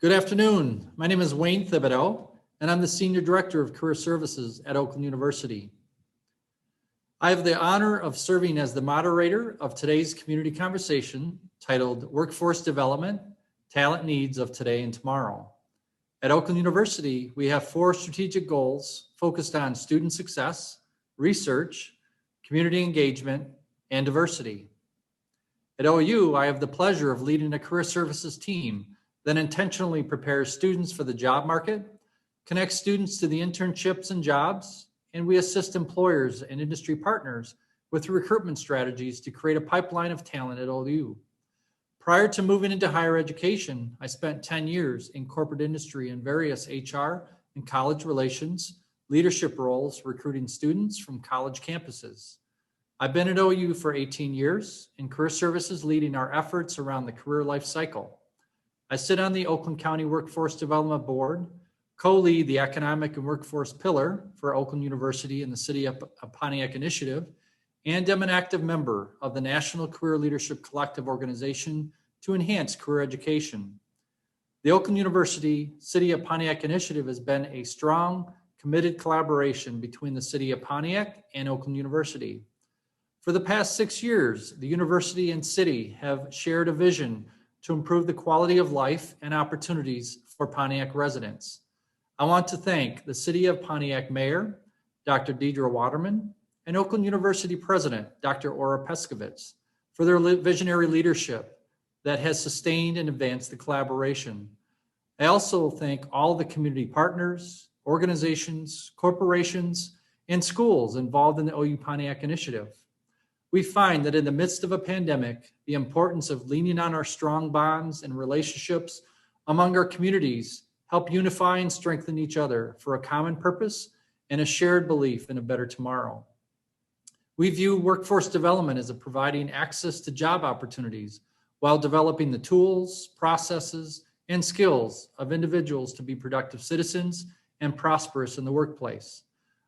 Good afternoon. My name is Wayne Thibodeau, and I'm the Senior Director of Career Services at Oakland University. I have the honor of serving as the moderator of today's community conversation titled Workforce Development, Talent Needs of Today and Tomorrow. At Oakland University, we have 4 strategic goals focused on student success, research, community engagement, and diversity. At OU, I have the pleasure of leading a career services team that intentionally prepares students for the job market, connects students to the internships and jobs, and we assist employers and industry partners with recruitment strategies to create a pipeline of talent at OU. Prior to moving into higher education, I spent 10 years in corporate industry in various HR and college relations, leadership roles, recruiting students from college campuses. I've been at OU for 18 years in career services, leading our efforts around the career life cycle. I sit on the Oakland County Workforce Development Board, co-lead the Economic and Workforce Pillar for Oakland University and the City of Pontiac Initiative, and am an active member of the National Career Leadership Collective organization to enhance career education. The Oakland University City of Pontiac Initiative has been a strong, committed collaboration between the City of Pontiac and Oakland University. For the past 6 years, the university and city have shared a vision to improve the quality of life and opportunities for Pontiac residents. I want to thank the City of Pontiac Mayor, Dr. Deidre Waterman, and Oakland University President, Dr. Ora Peskovitz, for their visionary leadership that has sustained and advanced the collaboration. I also thank all the community partners, organizations, corporations, and schools involved in the OU Pontiac Initiative. We find that in the midst of a pandemic, the importance of leaning on our strong bonds and relationships among our communities help unify and strengthen each other for a common purpose and a shared belief in a better tomorrow. We view workforce development as providing access to job opportunities while developing the tools, processes, and skills of individuals to be productive citizens and prosperous in the workplace.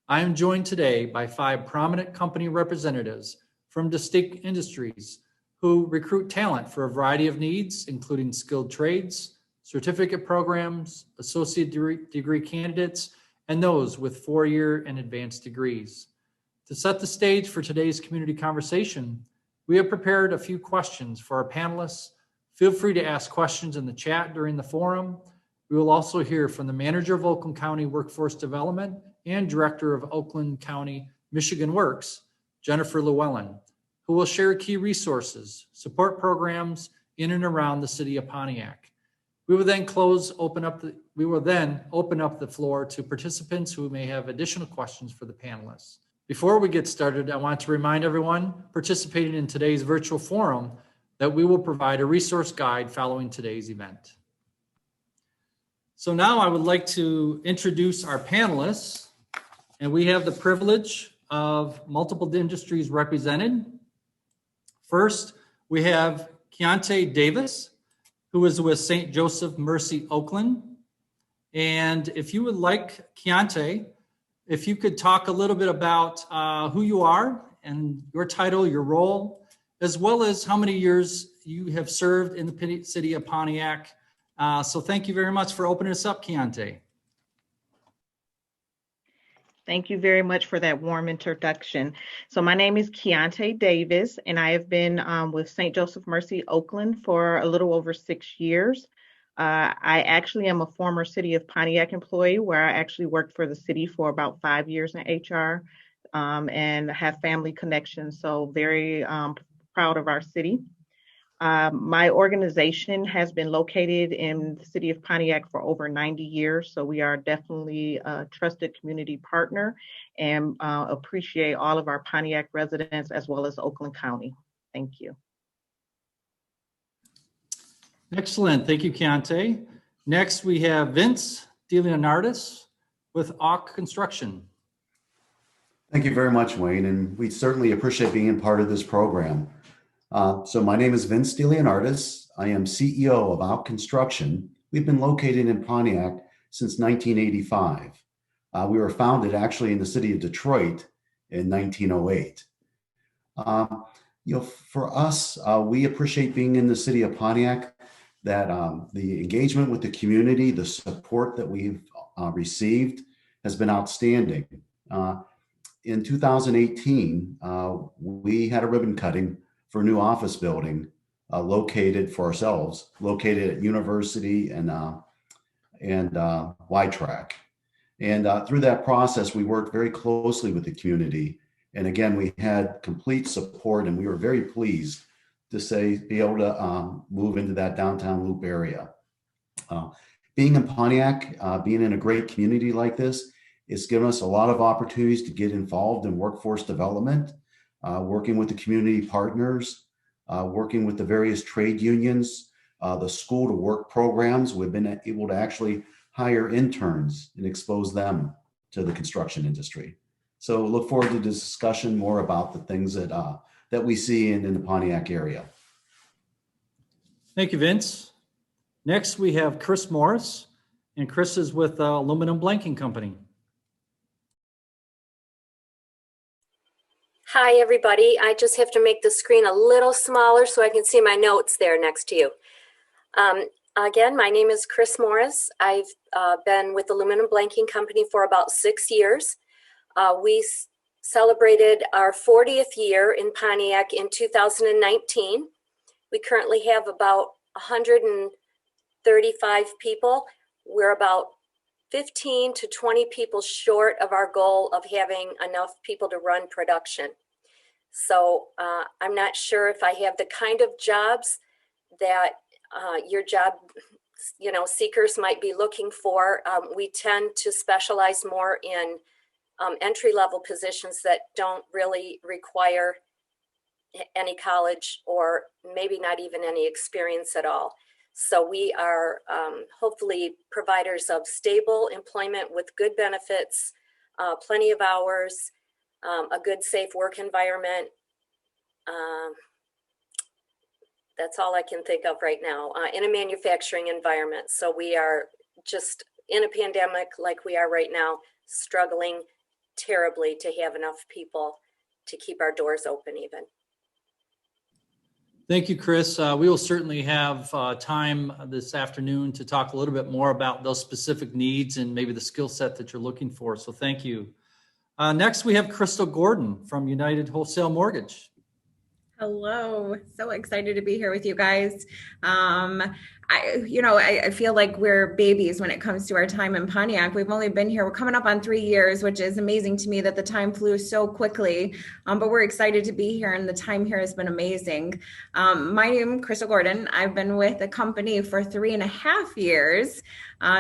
I am joined today by 5 prominent company representatives from distinct industries who recruit talent for a variety of needs, including skilled trades, certificate programs, associate degree candidates, and those with 4-year and advanced degrees. To set the stage for today's community conversation, we have prepared a few questions for our panelists. Feel free to ask questions in the chat during the forum. We will also hear from the manager of Oakland County Workforce Development and director of Oakland County Michigan Works, Jennifer Llewellyn, who will share key resources, support programs in and around the City of Pontiac. We will then open up the floor to participants who may have additional questions for the panelists. Before we get started, I want to remind everyone participating in today's virtual forum that we will provide a resource guide following today's event. So now I would like to introduce our panelists, and we have the privilege of multiple industries represented. First, we have Keontae Davis, who is with St. Joseph Mercy Oakland. And if you would like, Keontae, if you could talk a little bit about who you are and your title, your role, as well as how many years you have served in the City of Pontiac. So thank you very much for opening us up, Keontae. Thank you very much for that warm introduction. So my name is Keontae Davis, and I have been with St. Joseph Mercy Oakland for a little over 6 years. I actually am a former City of Pontiac employee where I actually worked for the city for about 5 years in HR and have family connections. So very proud of our city. My organization has been located in the City of Pontiac for over 90 years, so we are definitely a trusted community partner and appreciate all of our Pontiac residents as well as Oakland County. Thank you. Excellent. Thank you, Keontae. Next, we have Vince DeLeonardis with AUK Construction. Thank you very much, Wayne, and we certainly appreciate being a part of this program. So my name is Vince DeLeonardis. I am CEO of AUK Construction. We've been located in Pontiac since 1985. We were founded actually in the city of Detroit in 1908. For us, we appreciate being in the city of Pontiac that the engagement with the community, the support that we've received has been outstanding. In 2018, we had a ribbon cutting for a new office building located for ourselves, located at University and Y-Track. And through that process, we worked very closely with the community. And again, we had complete support, and we were very pleased to be able to move into that downtown Loop area. Being in Pontiac, being in a great community like this, it's given us a lot of opportunities to get involved in workforce development, working with the community partners, working with the various trade unions, the school to work programs. We've been able to actually hire interns and expose them to the construction industry. So look forward to the discussion more about the things that we see in the Pontiac area. Thank you, Vince. Next, we have Chris Morris, and Chris is with Aluminum Blanking Company. Hi, everybody. I just have to make the screen a little smaller so I can see my notes there next to you. Again, my name is Chris Morris. I've been with Aluminum Blanking Company for about 6 years. We celebrated our 40th year in Pontiac in 2019. We currently have about 135 people. We're about 15 to 20 people short of our goal of having enough people to run production. So I'm not sure if I have the kind of jobs that your job seekers might be looking for. We tend to specialize more in entry-level positions that don't really require any college or maybe not even any experience at all. So we are hopefully providers of stable employment with good benefits, plenty of hours, a good safe work environment. That's all I can think of right now in a manufacturing environment. So we are just in a pandemic like we are right now, struggling terribly to have enough people to keep our doors open even. Thank you, Chris. We will certainly have time this afternoon to talk a little bit more about those specific needs and maybe the skill set that you're looking for. So thank you. Next, we have Crystal Gordon from United Wholesale Mortgage. Hello, so excited to be here with you guys. I feel like we're babies when it comes to our time in Pontiac. We've only been here, we're coming up on 3 years, which is amazing to me that the time flew so quickly, but we're excited to be here and the time here has been amazing. My name is Crystal Gordon. I've been with the company for 3.5 years.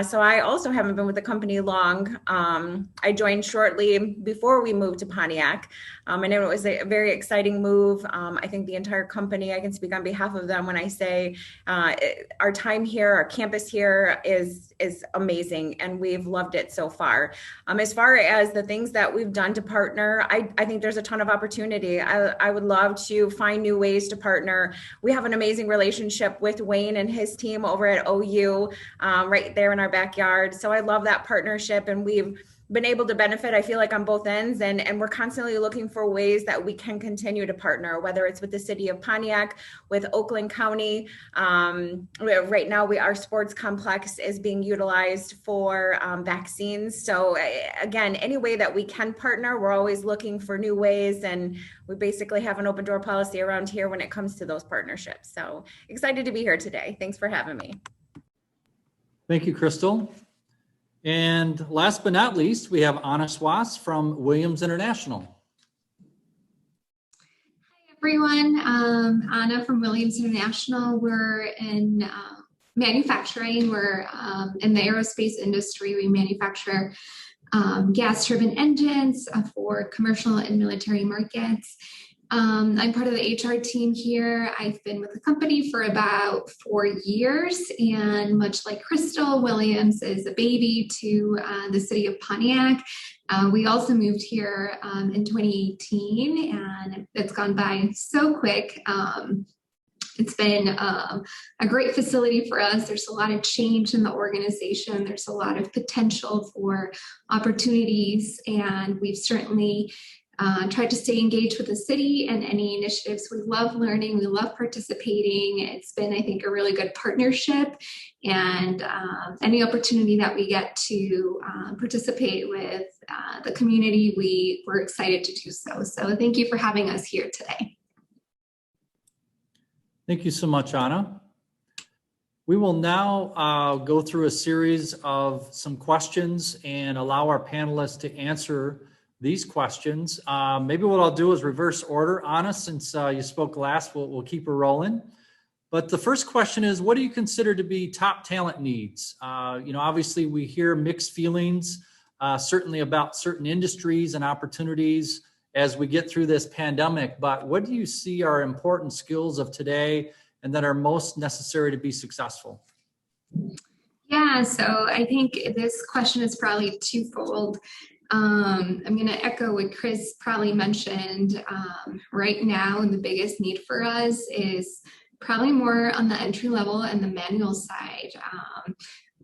So I also haven't been with the company long. I joined shortly before we moved to Pontiac. And it was a very exciting move. I think the entire company, I can speak on behalf of them when I say our time here, our campus here is amazing, and we've loved it so far. As far as the things that we've done to partner, I think there's a ton of opportunity. I would love to find new ways to partner. We have an amazing relationship with Wayne and his team over at OU, right there in our backyard. So I love that partnership, and we've been able to benefit, I feel like, on both ends, and we're constantly looking for ways that we can continue to partner, whether it's with the city of Pontiac, with Oakland County. Right now, our sports complex is being utilized for vaccines. So again, any way that we can partner, we're always looking for new ways, and we basically have an open door policy around here when it comes to those partnerships. So excited to be here today. Thanks for having me. Thank you, Crystal. And last but not least, we have Anna Swass from Williams International. Hi, everyone. Anna from Williams International. We're in manufacturing. We're in the aerospace industry. We manufacture gas turbine engines for commercial and military markets. I'm part of the HR team here. I've been with the company for about 4 years, and much like Crystal, Williams is a baby to the city of Pontiac. We also moved here in 2018, and it's gone by so quick. It's been a great facility for us. There's a lot of change in the organization. There's a lot of potential for opportunities, and we've certainly try to stay engaged with the city and any initiatives. We love learning, we love participating. It's been, I think, a really good partnership, and any opportunity that we get to participate with the community, we're excited to do so. So thank you for having us here today. Thank you so much, Anna. We will now go through a series of some questions and allow our panelists to answer these questions. Maybe what I'll do is reverse order. Anna, since you spoke last, we'll keep her rolling. But the first question is, what do you consider to be top talent needs? Obviously we hear mixed feelings, certainly about certain industries and opportunities as we get through this pandemic, but what do you see are important skills of today and that are most necessary to be successful? Yeah, so I think this question is probably twofold. I'm going to echo what Chris probably mentioned. Right now, the biggest need for us is probably more on the entry level and the manual side.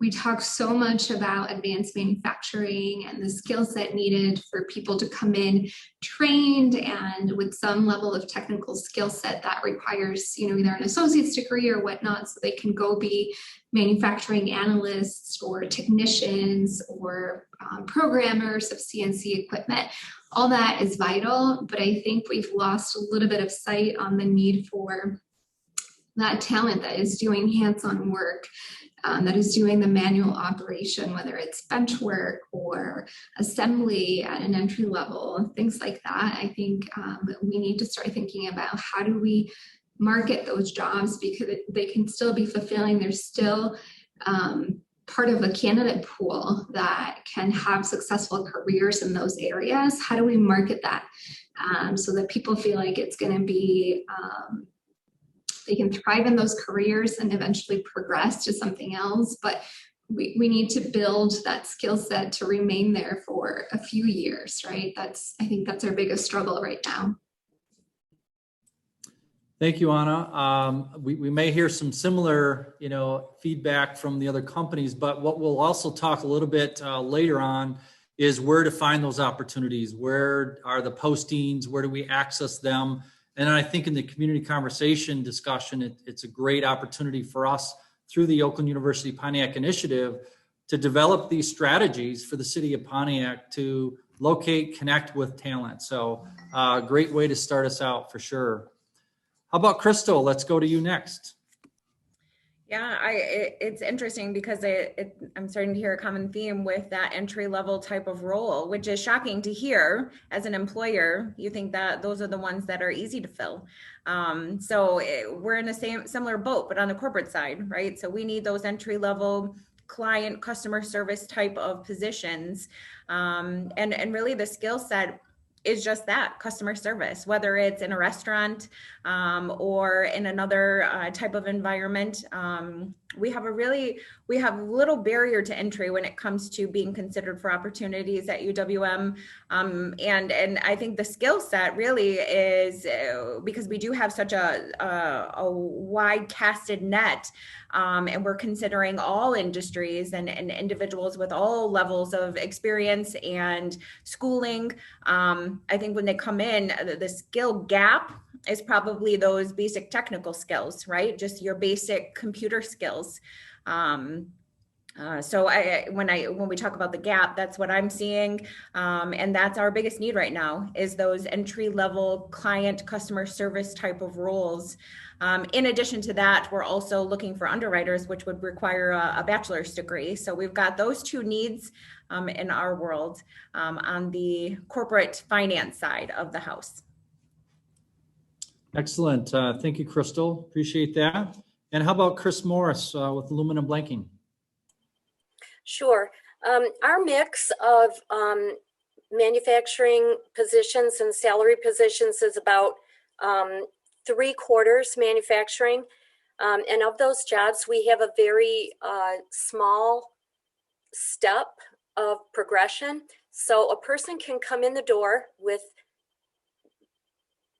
We talk so much about advanced manufacturing and the skill set needed for people to come in trained and with some level of technical skill set that requires, either an associate's degree or whatnot, so they can go be manufacturing analysts or technicians or programmers of CNC equipment. All that is vital, but I think we've lost a little bit of sight on the need for that talent that is doing hands-on work, that is doing the manual operation, whether it's bench work or assembly at an entry level, things like that. I think we need to start thinking about how do we market those jobs, because they can still be fulfilling. There's still part of a candidate pool that can have successful careers in those areas. How do we market that so that people feel like it's going to be they can thrive in those careers and eventually progress to something else, but we need to build that skill set to remain there for a few years, right? I think that's our biggest struggle right now. Thank you, Anna. We may hear some similar, feedback from the other companies, but what we'll also talk a little bit later on is where to find those opportunities. Where are the postings? Where do we access them? And I think in the community conversation discussion, it's a great opportunity for us through the Oakland University Pontiac Initiative to develop these strategies for the city of Pontiac to locate, connect with talent. So a great way to start us out for sure. How about Crystal? Let's go to you next. Yeah, it's interesting because I'm starting to hear a common theme with that entry level type of role, which is shocking to hear as an employer. You think that those are the ones that are easy to fill. We're in the similar boat, but on the corporate side, right? So we need those entry level client customer service type of positions. And really the skill set is just that, customer service, whether it's in a restaurant or in another type of environment. We have little barrier to entry when it comes to being considered for opportunities at UWM. And I think the skill set really is because we do have such a wide casted net, and we're considering all industries and individuals with all levels of experience and schooling. I think when they come in, the skill gap is probably those basic technical skills, right? Just your basic computer skills. When we talk about the gap, that's what I'm seeing. And that's our biggest need right now is those entry level client customer service type of roles. In addition to that, we're also looking for underwriters, which would require a bachelor's degree. So we've got those two needs in our world on the corporate finance side of the house. Excellent. Thank you, Crystal. Appreciate that. And how about Chris Morris with Aluminum Blanking? Sure. Our mix of manufacturing positions and salary positions is about 3/4 manufacturing. And of those jobs, we have a very small step of progression. So a person can come in the door with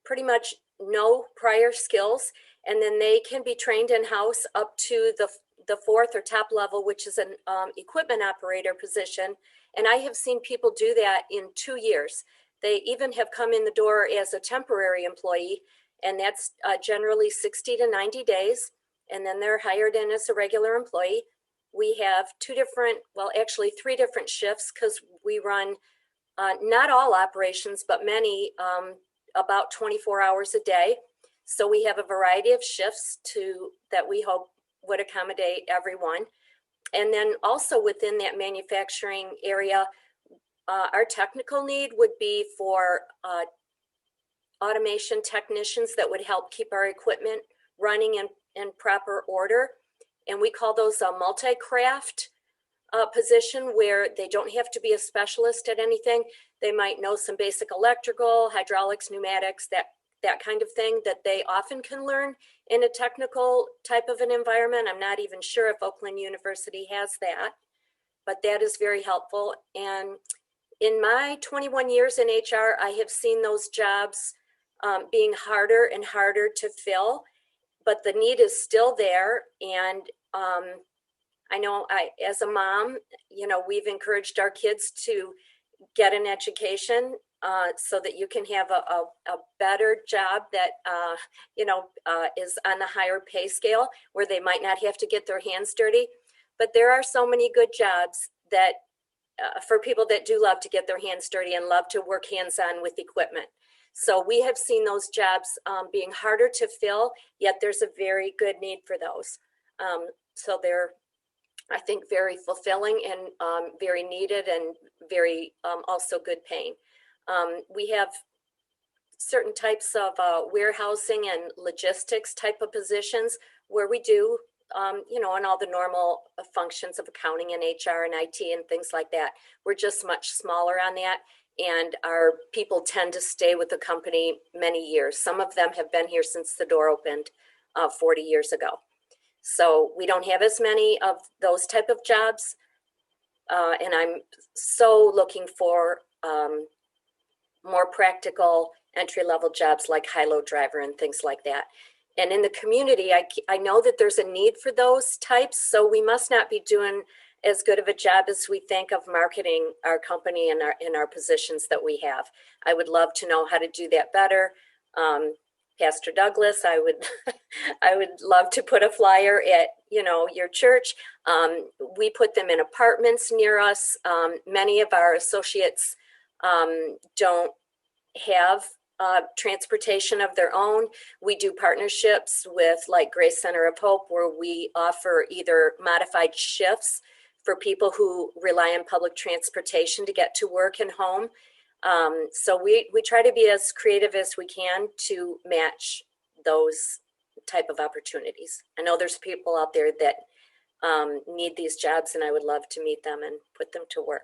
pretty much no prior skills, and then they can be trained in-house up to the fourth or top level, which is an equipment operator position. And I have seen people do that in 2 years. They even have come in the door as a temporary employee, and that's generally 60 to 90 days. And then they're hired in as a regular employee. We have actually 3 different shifts, because we run not all operations, but many, about 24 hours a day. So we have a variety of shifts that we hope would accommodate everyone. And then also within that manufacturing area, our technical need would be for automation technicians that would help keep our equipment running in proper order. And we call those a multi-craft position, where they don't have to be a specialist at anything. They might know some basic electrical, hydraulics, pneumatics, that kind of thing that they often can learn in a technical type of an environment. I'm not even sure if Oakland University has that, but that is very helpful. And in my 21 years in HR, I have seen those jobs being harder and harder to fill, but the need is still there. And I know as a mom, we've encouraged our kids to get an education so that you can have a better job that, is on the higher pay scale, where they might not have to get their hands dirty. But there are so many good jobs that for people that do love to get their hands dirty and love to work hands-on with equipment. So we have seen those jobs being harder to fill, yet there's a very good need for those. So they're, I think, very fulfilling and very needed, and very also good paying. We have certain types of warehousing and logistics type of positions where we do, and all the normal functions of accounting and HR and IT and things like that. We're just much smaller on that. And our people tend to stay with the company many years. Some of them have been here since the door opened 40 years ago. So we don't have as many of those type of jobs. And I'm so looking for more practical entry-level jobs like high-low driver and things like that. And in the community, I know that there's a need for those types. So we must not be doing as good of a job as we think of marketing our company and in our positions that we have. I would love to know how to do that better. Pastor Douglas, I would love to put a flyer at, your church. We put them in apartments near us. Many of our associates don't have transportation of their own. We do partnerships with like Grace Center of Hope, where we offer either modified shifts for people who rely on public transportation to get to work and home. So we try to be as creative as we can to match those type of opportunities. I know there's people out there that need these jobs, and I would love to meet them and put them to work.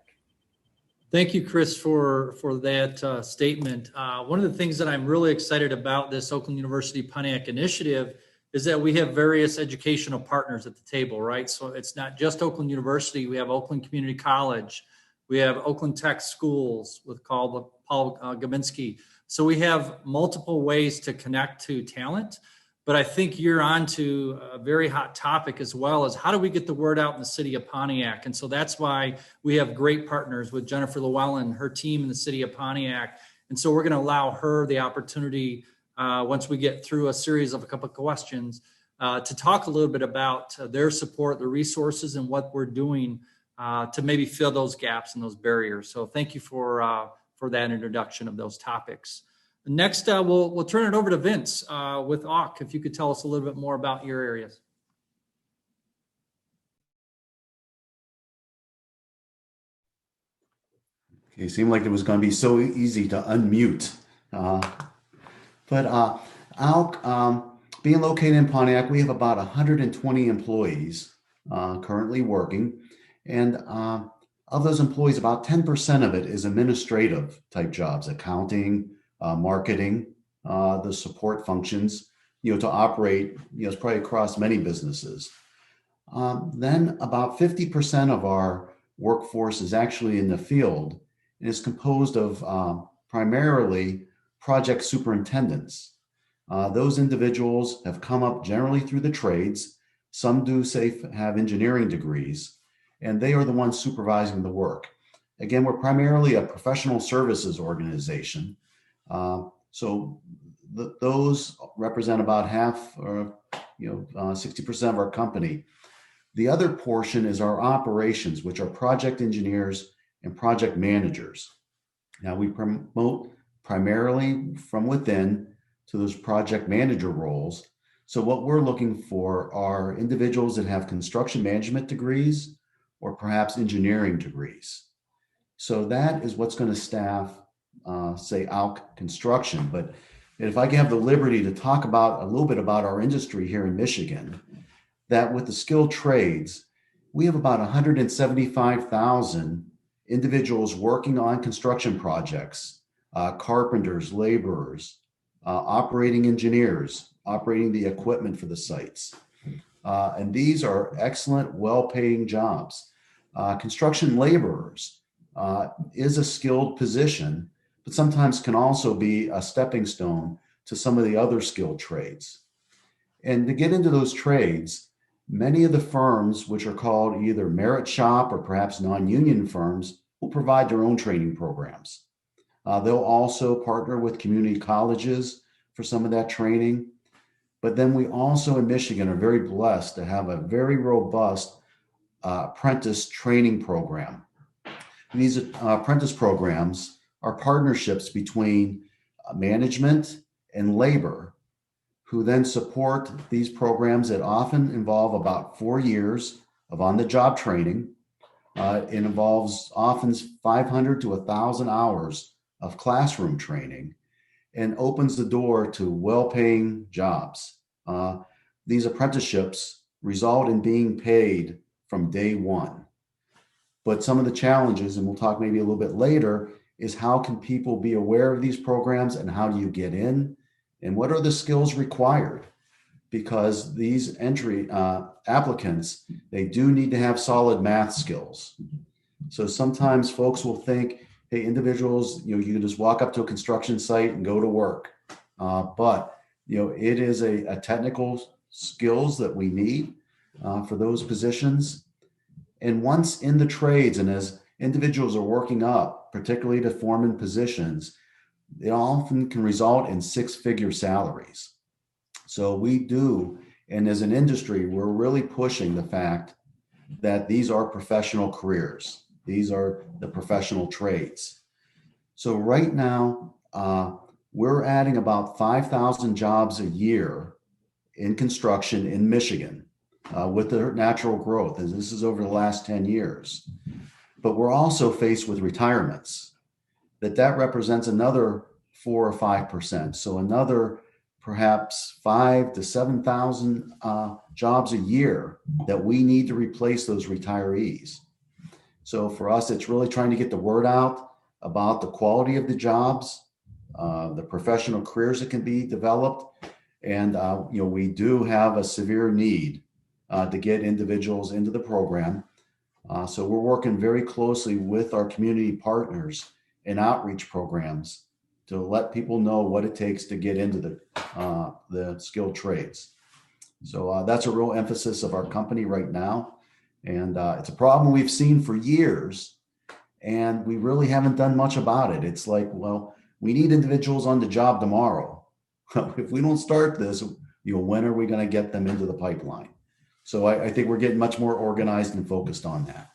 Thank you, Chris, for that statement. One of the things that I'm really excited about this Oakland University Pontiac initiative is that we have various educational partners at the table, right? So it's not just Oakland University. We have Oakland Community College. We have Oakland Tech Schools with Paul Gabinski. So we have multiple ways to connect to talent. But I think you're on to a very hot topic as well, as how do we get the word out in the city of Pontiac? And so that's why we have great partners with Jennifer Llewellyn, her team in the city of Pontiac. And so we're going to allow her the opportunity, once we get through a series of a couple of questions, to talk a little bit about their support, the resources, and what we're doing to maybe fill those gaps and those barriers. So thank you for that introduction of those topics. Next, we'll turn it over to Vince with AUK. If you could tell us a little bit more about your areas. Okay, seemed like it was going to be so easy to unmute. But ALK, being located in Pontiac, we have about 120 employees currently working. And of those employees, about 10% of it is administrative type jobs, accounting, marketing, the support functions, to operate, it's probably across many businesses. Then about 50% of our workforce is actually in the field and is composed of primarily project superintendents. Those individuals have come up generally through the trades. Some do have engineering degrees, and they are the ones supervising the work. Again, we're primarily a professional services organization. So those represent about half or 60% of our company. The other portion is our operations, which are project engineers and project managers. Now, we promote primarily from within to those project manager roles. So what we're looking for are individuals that have construction management degrees or perhaps engineering degrees. So that is what's going to staff, say, ALC Construction. But if I can have the liberty to talk about a little bit about our industry here in Michigan, that with the skilled trades, we have about 175,000 individuals working on construction projects, carpenters, laborers, operating engineers, operating the equipment for the sites. And these are excellent, well-paying jobs. Construction laborers is a skilled position, but sometimes can also be a stepping stone to some of the other skilled trades. And to get into those trades, many of the firms, which are called either merit shop or perhaps non-union firms, will provide their own training programs. They'll also partner with community colleges for some of that training. But then we also in Michigan are very blessed to have a very robust apprentice training program. And these apprentice programs are partnerships between management and labor, who then support these programs that often involve about 4 years of on-the-job training. It involves often 500 to 1,000 hours of classroom training and opens the door to well-paying jobs. These apprenticeships result in being paid from day one. But some of the challenges, and we'll talk maybe a little bit later, is how can people be aware of these programs and how do you get in? And what are the skills required? Because these entry applicants, they do need to have solid math skills. So sometimes folks will think, hey, individuals, you can just walk up to a construction site and go to work. But it is a technical skills that we need for those positions. And once in the trades and as individuals are working up, particularly to foreman positions, it often can result in six-figure salaries. So we do, and as an industry, we're really pushing the fact that these are professional careers. These are the professional trades. So right now, we're adding about 5,000 jobs a year in construction in Michigan with the natural growth, and this is over the last 10 years. But we're also faced with retirements. That represents another 4 or 5%. So another perhaps 5,000 to 7,000 jobs a year that we need to replace those retirees. So for us, it's really trying to get the word out about the quality of the jobs, the professional careers that can be developed. And we do have a severe need to get individuals into the program. So we're working very closely with our community partners and outreach programs to let people know what it takes to get into the skilled trades. So that's a real emphasis of our company right now. And it's a problem we've seen for years, and we really haven't done much about it. It's like, well, we need individuals on the job tomorrow. If we don't start this, when are we going to get them into the pipeline? So I think we're getting much more organized and focused on that.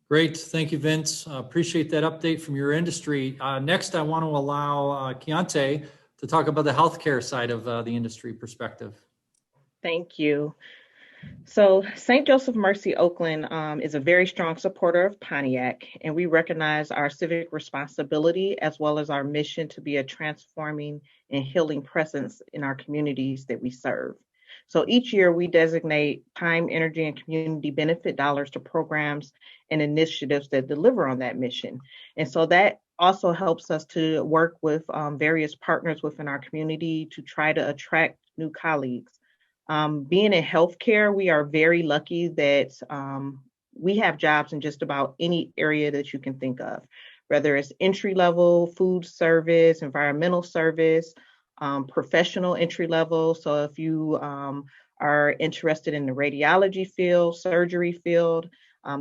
Great. Thank you, Vince. Appreciate that update from your industry. Next, I want to allow Keontae to talk about the healthcare side of the industry perspective. Thank you. So St. Joseph Mercy Oakland is a very strong supporter of Pontiac, and we recognize our civic responsibility as well as our mission to be a transforming and healing presence in our communities that we serve. So each year we designate time, energy, and community benefit dollars to programs and initiatives that deliver on that mission. And so that also helps us to work with various partners within our community to try to attract new colleagues. Being in healthcare, we are very lucky that we have jobs in just about any area that you can think of, whether it's entry level, food service, environmental service, professional entry level. So if you are interested in the radiology field, surgery field,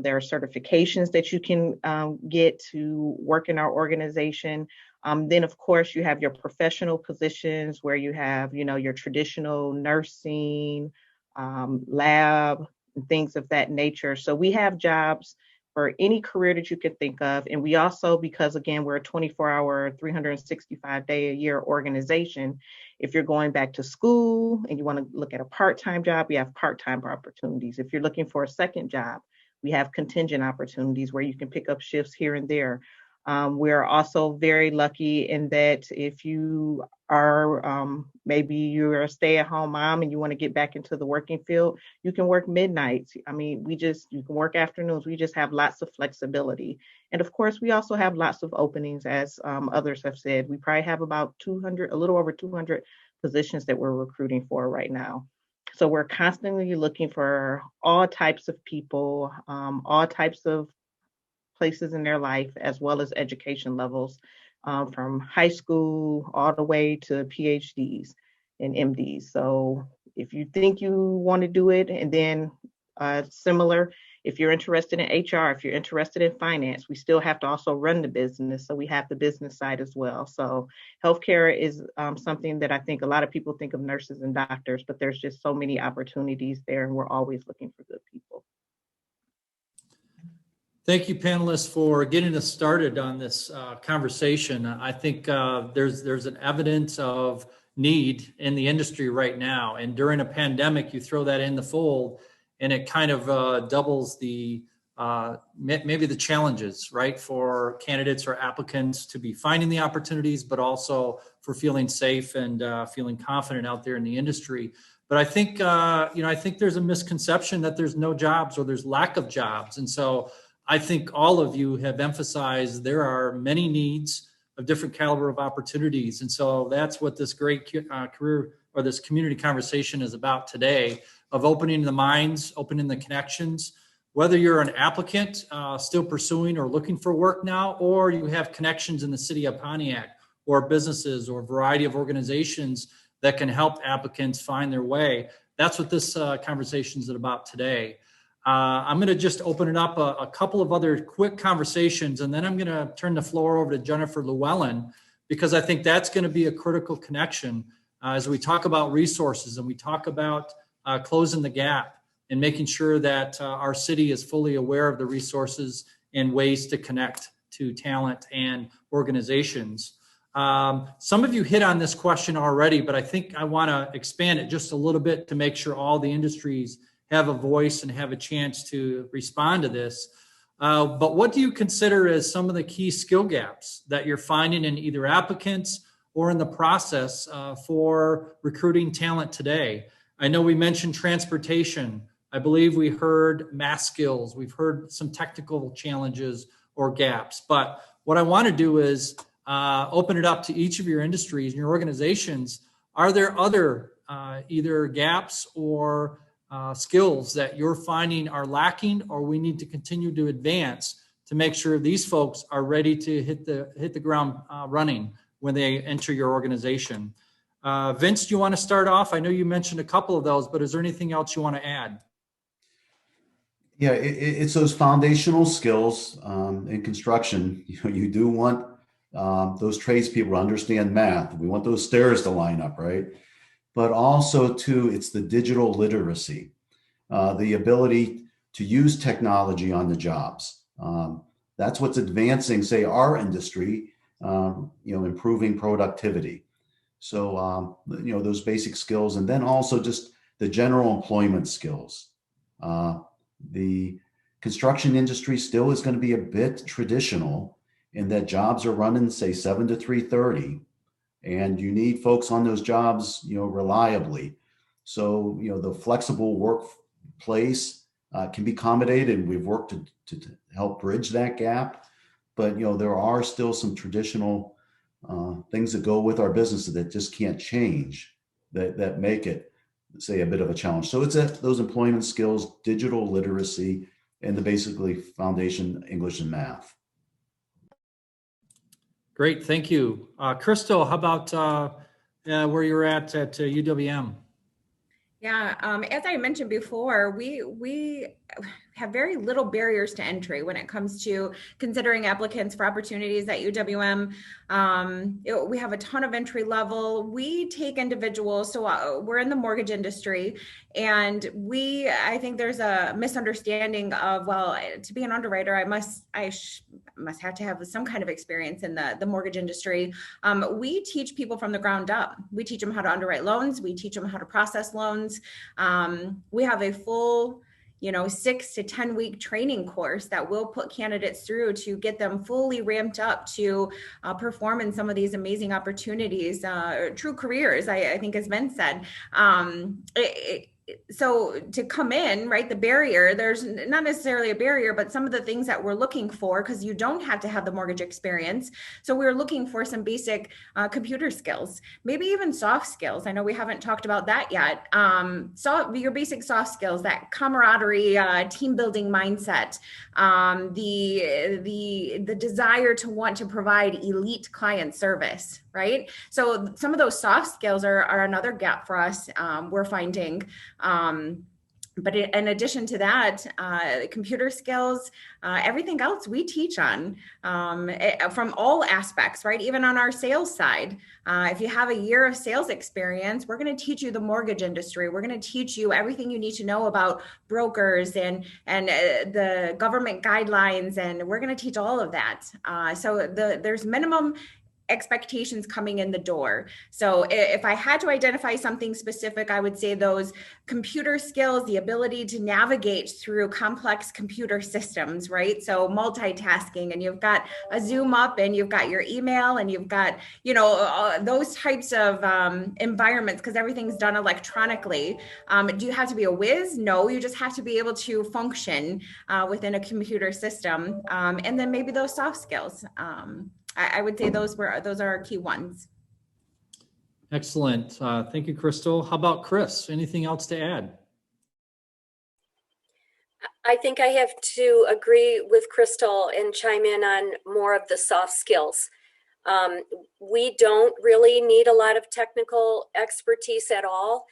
There are certifications that you can get to work in our organization. Then, of course, you have your professional positions where you have, your traditional nursing, lab, and things of that nature. So we have jobs for any career that you can think of. And we also, because again, we're a 24-hour, 365-day-a-year organization, if you're going back to school and you want to look at a part-time job, we have part-time opportunities. If you're looking for a second job, we have contingent opportunities where you can pick up shifts here and there. We're also very lucky in that if you are maybe you're a stay-at-home mom and you want to get back into the working field, you can work midnights. I mean, you can work afternoons. We just have lots of flexibility. And of course, we also have lots of openings, as others have said. We probably have about 200, a little over 200 positions that we're recruiting for right now. So we're constantly looking for all types of people, all types of places in their life, as well as education levels, from high school all the way to PhDs and MDs. So if you think you want to do it, and then similar, if you're interested in HR, if you're interested in finance, we still have to also run the business. So we have the business side as well. So healthcare is something that I think a lot of people think of nurses and doctors, but there's just so many opportunities there, and we're always looking for good people. Thank you, panelists, for getting us started on this conversation. I think there's an evidence of need in the industry right now. And during a pandemic, you throw that in the fold, and it kind of doubles the maybe the challenges, right, for candidates or applicants to be finding the opportunities, but also for feeling safe and feeling confident out there in the industry. But I think, I think there's a misconception that there's no jobs or there's lack of jobs. And so I think all of you have emphasized there are many needs of different caliber of opportunities. And so that's what this great career or this community conversation is about today, of opening the minds, opening the connections, whether you're an applicant still pursuing or looking for work now, or you have connections in the city of Pontiac or businesses or a variety of organizations that can help applicants find their way. That's what this conversation is about today. I'm going to just open it up a couple of other quick conversations, and then I'm going to turn the floor over to Jennifer Llewellyn, because I think that's going to be a critical connection as we talk about resources and we talk about closing the gap and making sure that our city is fully aware of the resources and ways to connect to talent and organizations. Some of you hit on this question already, but I think I want to expand it just a little bit to make sure all the industries have a voice and have a chance to respond to this. But what do you consider as some of the key skill gaps that you're finding in either applicants or in the process for recruiting talent today? I know we mentioned transportation. I believe we heard math skills. We've heard some technical challenges or gaps. But what I want to do is open it up to each of your industries and your organizations. Are there other either gaps or skills that you're finding are lacking, or we need to continue to advance to make sure these folks are ready to hit the ground running when they enter your organization? Vince, do you want to start off? I know you mentioned a couple of those, but is there anything else you want to add? Yeah, it's those foundational skills in construction. You do want those tradespeople to understand math. We want those stairs to line up, right? But also too, it's the digital literacy, the ability to use technology on the jobs. That's what's advancing, say, our industry, improving productivity. So, those basic skills, and then also just the general employment skills. The construction industry still is going to be a bit traditional in that jobs are running, say, 7 to 3:30. And you need folks on those jobs, reliably. So, the flexible workplace can be accommodated, and we've worked to help bridge that gap. But, there are still some traditional things that go with our business that just can't change, that make it, say, a bit of a challenge. So it's those employment skills, digital literacy, and the basically foundation English and math. Great, thank you. Crystal, how about where you're at UWM? Yeah, as I mentioned before, we have very little barriers to entry when it comes to considering applicants for opportunities at UWM. We have a ton of entry level. We take individuals, so we're in the mortgage industry, and I think there's a misunderstanding of, well, to be an underwriter, I must have to have some kind of experience in the mortgage industry. We teach people from the ground up. We teach them how to underwrite loans. We teach them how to process loans. We have a full 6 to 10 week training course that we'll put candidates through to get them fully ramped up to perform in some of these amazing opportunities, true careers, I think, as Vince said. So to come in, right, the barrier, there's not necessarily a barrier, but some of the things that we're looking for, because you don't have to have the mortgage experience. So we're looking for some basic computer skills, maybe even soft skills. I know we haven't talked about that yet. So your basic soft skills, that camaraderie, team building mindset, the desire to want to provide elite client service, right? So some of those soft skills are another gap for us, we're finding. But in addition to that, computer skills, everything else we teach on from all aspects, right? Even on our sales side. If you have a year of sales experience, we're going to teach you the mortgage industry. We're going to teach you everything you need to know about brokers and the government guidelines, and we're going to teach all of that. So there's minimum expectations coming in the door. So if I had to identify something specific, I would say those computer skills, the ability to navigate through complex computer systems, right? So multitasking, and you've got a Zoom up, and you've got your email, and you've got, those types of environments, because everything's done electronically. Do you have to be a whiz? No, you just have to be able to function within a computer system. And then maybe those soft skills. I would say those are our key ones. Excellent. Thank you, Crystal. How about Chris? Anything else to add? I think I have to agree with Crystal and chime in on more of the soft skills. We don't really need a lot of technical expertise at all.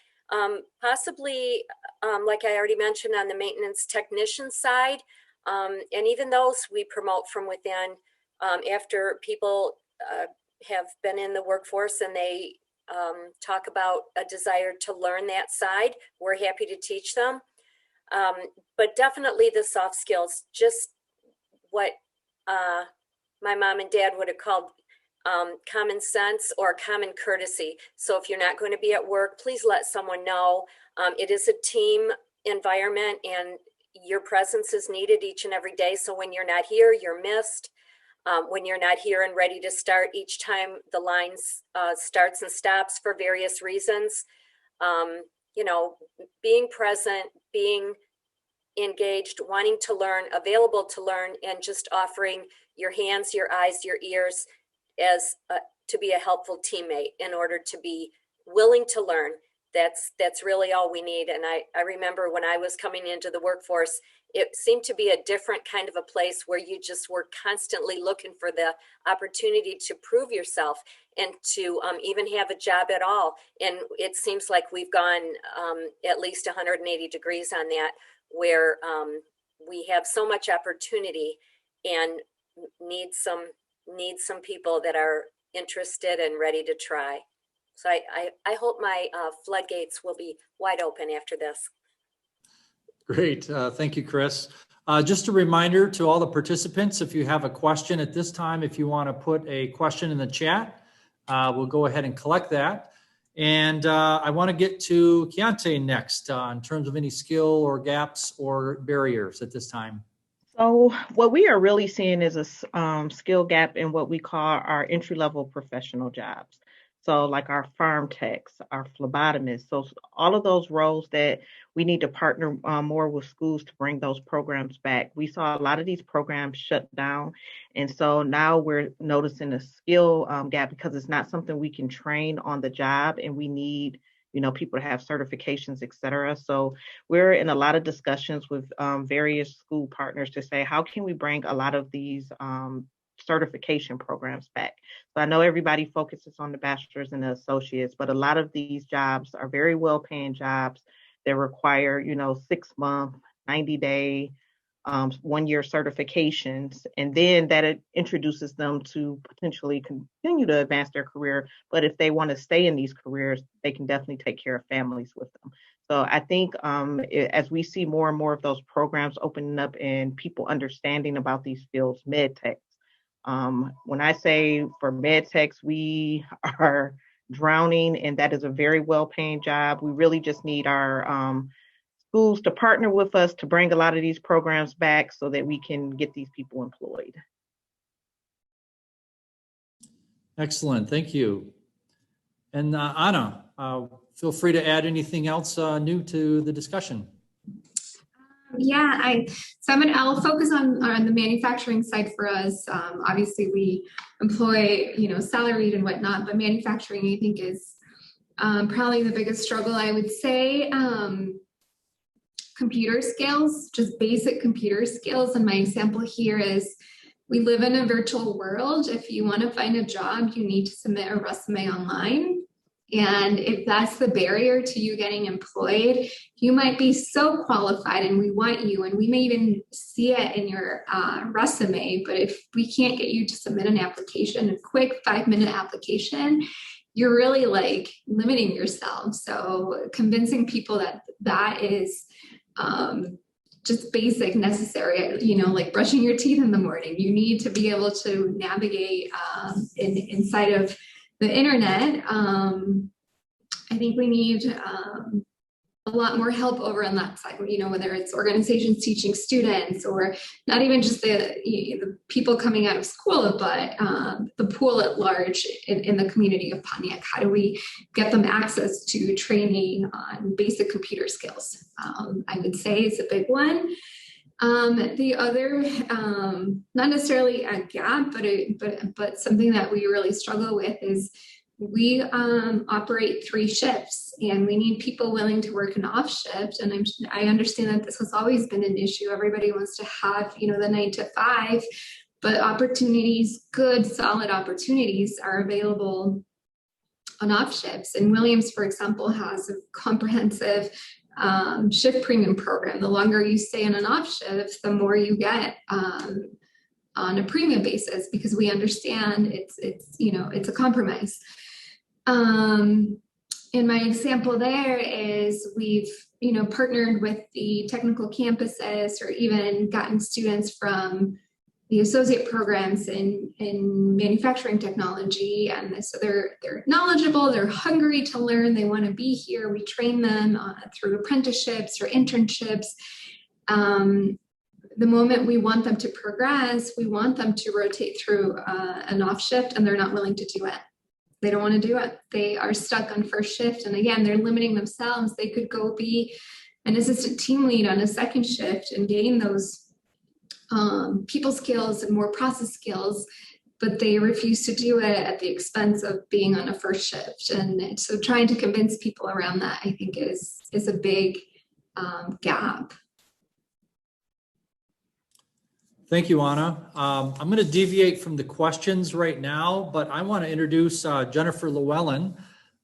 Possibly, like I already mentioned, on the maintenance technician side, and even those we promote from within. After people have been in the workforce and they talk about a desire to learn that side, we're happy to teach them. But definitely the soft skills, just what my mom and dad would have called common sense or common courtesy. So if you're not going to be at work, please let someone know. It is a team environment, and your presence is needed each and every day. So when you're not here, you're missed. When you're not here and ready to start each time the line starts and stops for various reasons, being present, being engaged, wanting to learn, available to learn, and just offering your hands, your eyes, your ears as to be a helpful teammate in order to be willing to learn. That's really all we need. And I remember when I was coming into the workforce, it seemed to be a different kind of a place where you just were constantly looking for the opportunity to prove yourself and to even have a job at all. And it seems like we've gone at least 180 degrees on that, where we have so much opportunity and need some people that are interested and ready to try. So I hope my floodgates will be wide open after this. Great. Thank you, Chris. Just a reminder to all the participants, if you have a question at this time, if you want to put a question in the chat, we'll go ahead and collect that. And I want to get to Keontae next in terms of any skill or gaps or barriers at this time. So what we are really seeing is a skill gap in what we call our entry-level professional jobs. So like our farm techs, our phlebotomists, so all of those roles that we need to partner more with schools to bring those programs back. We saw a lot of these programs shut down. And so now we're noticing a skill gap because it's not something we can train on the job, and we need people to have certifications, et cetera. So we're in a lot of discussions with various school partners to say, how can we bring a lot of these certification programs back? So I know everybody focuses on the bachelor's and the associates, but a lot of these jobs are very well paying jobs that require, 6-month, 90-day, 1-year certifications, and then that it introduces them to potentially continue to advance their career. But if they want to stay in these careers, they can definitely take care of families with them. So I think as we see more and more of those programs opening up and people understanding about these fields, med techs. When I say for med techs, we are drowning, and that is a very well-paying job. We really just need our schools to partner with us to bring a lot of these programs back so that we can get these people employed. Excellent, thank you. And Anna, feel free to add anything else new to the discussion. Yeah, I'll focus on the manufacturing side for us. Obviously, we employ, salaried and whatnot, but manufacturing, I think, is probably the biggest struggle. I would say computer skills, just basic computer skills. And my example here is we live in a virtual world. If you want to find a job, you need to submit a resume online. And if that's the barrier to you getting employed, you might be so qualified and we want you, and we may even see it in your resume, but if we can't get you to submit an application, a quick 5-minute application, you're really limiting yourself. So convincing people that is just basic necessary, like brushing your teeth in the morning. You need to be able to navigate inside of the internet. I think we need a lot more help over on that side, whether it's organizations teaching students or not even just the people coming out of school, but the pool at large in the community of Pontiac. How do we get them access to training on basic computer skills? I would say it's a big one. The other, not necessarily a gap, but something that we really struggle with is we operate 3 shifts, and we need people willing to work an off shift. And I understand that this has always been an issue. Everybody wants to have, the 9 to 5, but opportunities, good, solid opportunities are available on off shifts. And Williams, for example, has a comprehensive shift premium program. The longer you stay in an off shift, the more you get on a premium basis, because we understand it's a compromise. And my example there is we've partnered with the technical campuses, or even gotten students from the associate programs in manufacturing technology. And so they're knowledgeable, they're hungry to learn, they want to be here. We train them through apprenticeships or internships. The moment we want them to progress, we want them to rotate through an off shift, and they're not willing to do it. They don't want to do it. They are stuck on first shift. And again, they're limiting themselves. They could go be an assistant team lead on a second shift and gain those people skills and more process skills, but they refuse to do it at the expense of being on a first shift. And so trying to convince people around that, I think, is a big gap. Thank you, Anna. I'm going to deviate from the questions right now, but I want to introduce Jennifer Llewellyn.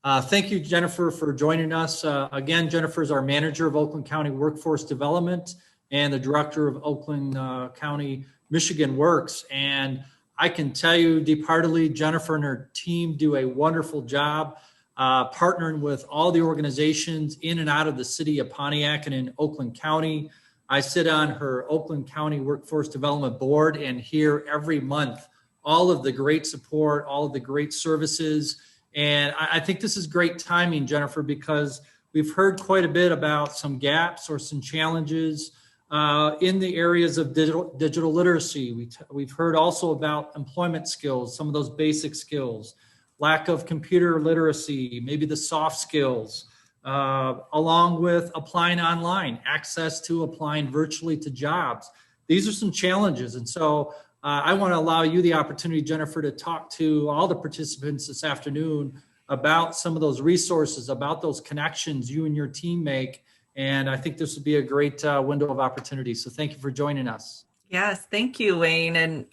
Thank you, Jennifer, for joining us. Again, Jennifer is our manager of Oakland County Workforce Development and the director of Oakland County Michigan Works. And I can tell you deep-heartedly, Jennifer and her team do a wonderful job partnering with all the organizations in and out of the city of Pontiac and in Oakland County. I sit on her Oakland County Workforce Development Board and hear every month all of the great support, all of the great services. And I think this is great timing, Jennifer, because we've heard quite a bit about some gaps or some challenges in the areas of digital literacy. We've heard also about employment skills, some of those basic skills, lack of computer literacy, maybe the soft skills, along with applying online, access to applying virtually to jobs. These are some challenges. And so I want to allow you the opportunity, Jennifer, to talk to all the participants this afternoon about some of those resources, about those connections you and your team make. And I think this would be a great window of opportunity. So thank you for joining us. Yes, thank you, Wayne. And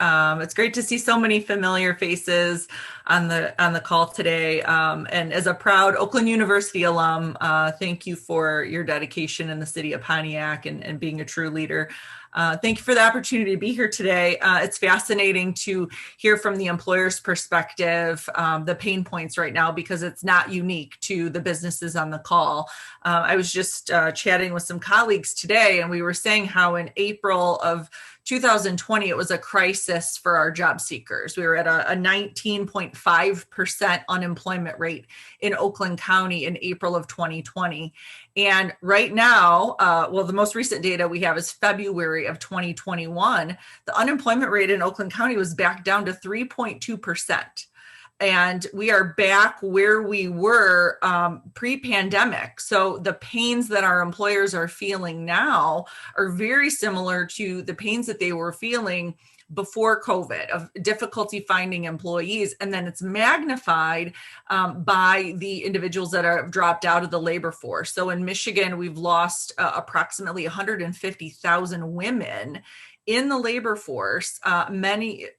it's great to see so many familiar faces on the call today. And as a proud Oakland University alum, thank you for your dedication in the city of Pontiac and being a true leader. Thank you for the opportunity to be here today. It's fascinating to hear from the employer's perspective, the pain points right now, because it's not unique to the businesses on the call. I was just chatting with some colleagues today, and we were saying how in April of 2020, it was a crisis for our job seekers. We were at a 19.5% unemployment rate in Oakland County in April of 2020. And right now, the most recent data we have is February of 2021. The unemployment rate in Oakland County was back down to 3.2%. And we are back where we were pre-pandemic. So the pains that our employers are feeling now are very similar to the pains that they were feeling before COVID, of difficulty finding employees. And then it's magnified by the individuals that have dropped out of the labor force. So in Michigan, we've lost approximately 150,000 women in the labor force, a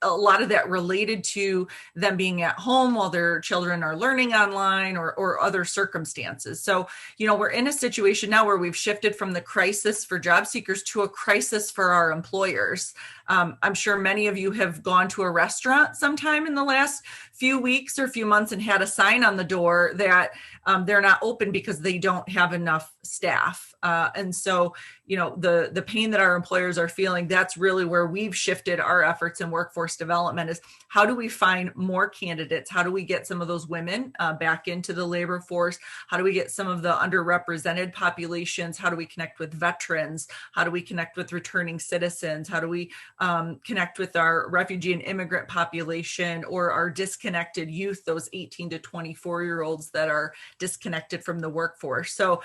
lot of that related to them being at home while their children are learning online or other circumstances. So, we're in a situation now where we've shifted from the crisis for job seekers to a crisis for our employers. I'm sure many of you have gone to a restaurant sometime in the last few weeks or few months and had a sign on the door that they're not open because they don't have enough staff. And so, the pain that our employers are feeling, that's really where we've shifted our efforts in workforce development, is how do we find more candidates? How do we get some of those women back into the labor force? How do we get some of the underrepresented populations? How do we connect with veterans? How do we connect with returning citizens? How do we connect with our refugee and immigrant population, or our disconnected youth, those 18 to 24-year-olds that are disconnected from the workforce? So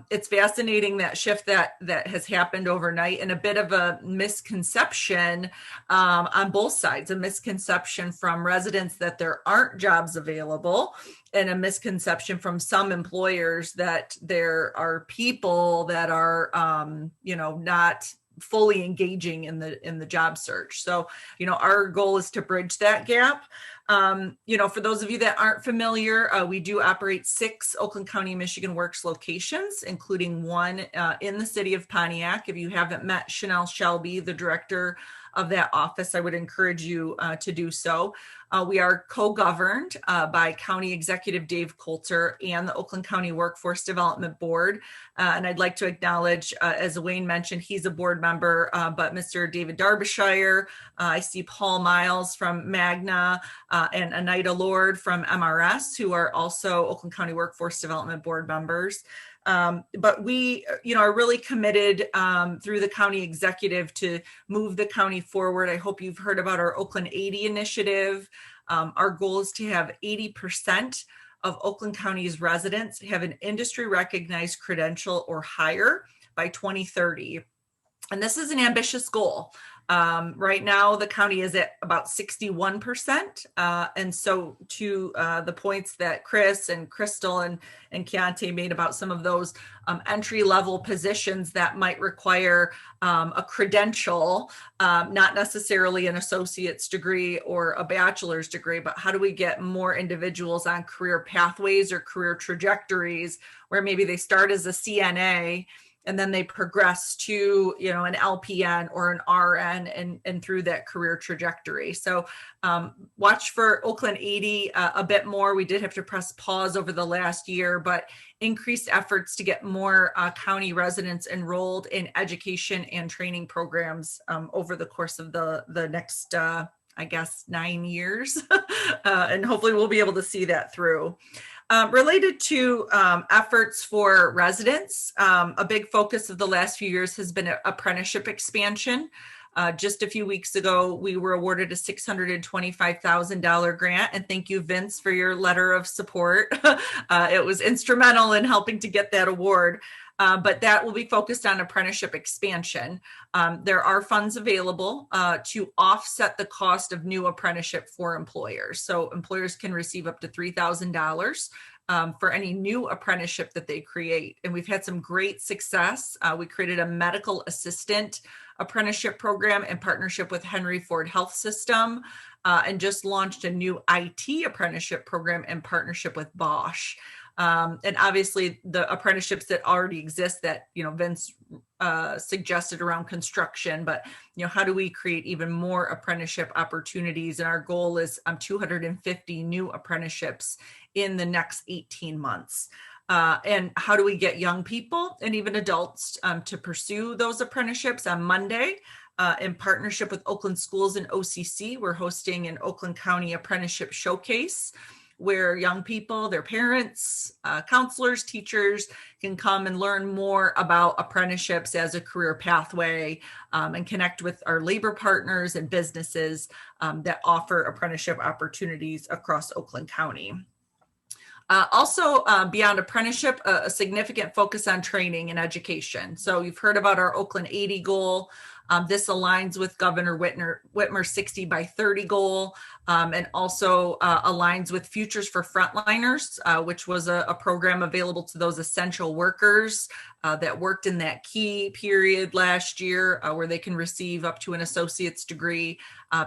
it's fascinating, that shift that has happened overnight, and a bit of a misconception on both sides, a misconception from residents that there aren't jobs available, and a misconception from some employers that there are people that are, not fully engaging in the job search. So, our goal is to bridge that gap. For those of you that aren't familiar, we do operate 6 Oakland County, Michigan Works locations, including one in the city of Pontiac. If you haven't met Chanel Shelby, the director of that office, I would encourage you to do so. We are co-governed by County Executive Dave Coulter and the Oakland County Workforce Development Board. And I'd like to acknowledge, as Wayne mentioned, he's a board member, but Mr. David Derbyshire, I see Paul Miles from Magna, and Anita Lord from MRS, who are also Oakland County Workforce Development Board members. But we, are really committed through the county executive to move the county forward. I hope you've heard about our Oakland 80 initiative. Our goal is to have 80% of Oakland County's residents have an industry recognized credential or higher by 2030. And this is an ambitious goal. Right now, the county is at about 61%. And so to the points that Chris and Crystal and Keontae made about some of those entry-level positions that might require a credential, not necessarily an associate's degree or a bachelor's degree, but how do we get more individuals on career pathways or career trajectories where maybe they start as a CNA and then they progress to, an LPN or an RN and through that career trajectory. So watch for Oakland 80 a bit more. We did have to press pause over the last year, but increased efforts to get more county residents enrolled in education and training programs over the course of the next, 9 years. And hopefully we'll be able to see that through. Related to efforts for residents, a big focus of the last few years has been apprenticeship expansion. Just a few weeks ago, we were awarded a $625,000 grant, and thank you, Vince, for your letter of support. It was instrumental in helping to get that award. But that will be focused on apprenticeship expansion. There are funds available to offset the cost of new apprenticeship for employers. So employers can receive up to $3,000 for any new apprenticeship that they create. And we've had some great success. We created a medical assistant apprenticeship program in partnership with Henry Ford Health System, and just launched a new IT apprenticeship program in partnership with Bosch. And obviously the apprenticeships that already exist that, Vince suggested around construction, but, how do we create even more apprenticeship opportunities? And our goal is 250 new apprenticeships in the next 18 months. And how do we get young people and even adults to pursue those apprenticeships? On Monday, in partnership with Oakland Schools and OCC, we're hosting an Oakland County Apprenticeship Showcase, where young people, their parents, counselors, teachers can come and learn more about apprenticeships as a career pathway, and connect with our labor partners and businesses that offer apprenticeship opportunities across Oakland County. Also, beyond apprenticeship, a significant focus on training and education. So you've heard about our Oakland 80 goal. This aligns with Governor Whitmer's 60 by 30 goal, and also aligns with Futures for Frontliners, which was a program available to those essential workers that worked in that key period last year, where they can receive up to an associate's degree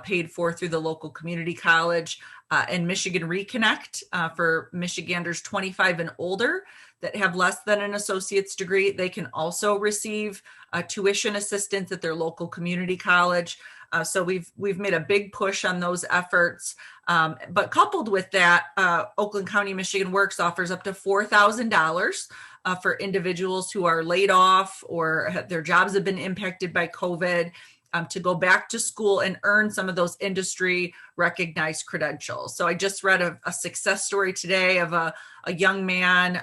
paid for through the local community college. And Michigan Reconnect for Michiganders 25 and older that have less than an associate's degree. They can also receive tuition assistance at their local community college. So we've made a big push on those efforts. But coupled with that, Oakland County Michigan Works offers up to $4,000 for individuals who are laid off or their jobs have been impacted by COVID, to go back to school and earn some of those industry recognized credentials. So I just read a success story today of a young man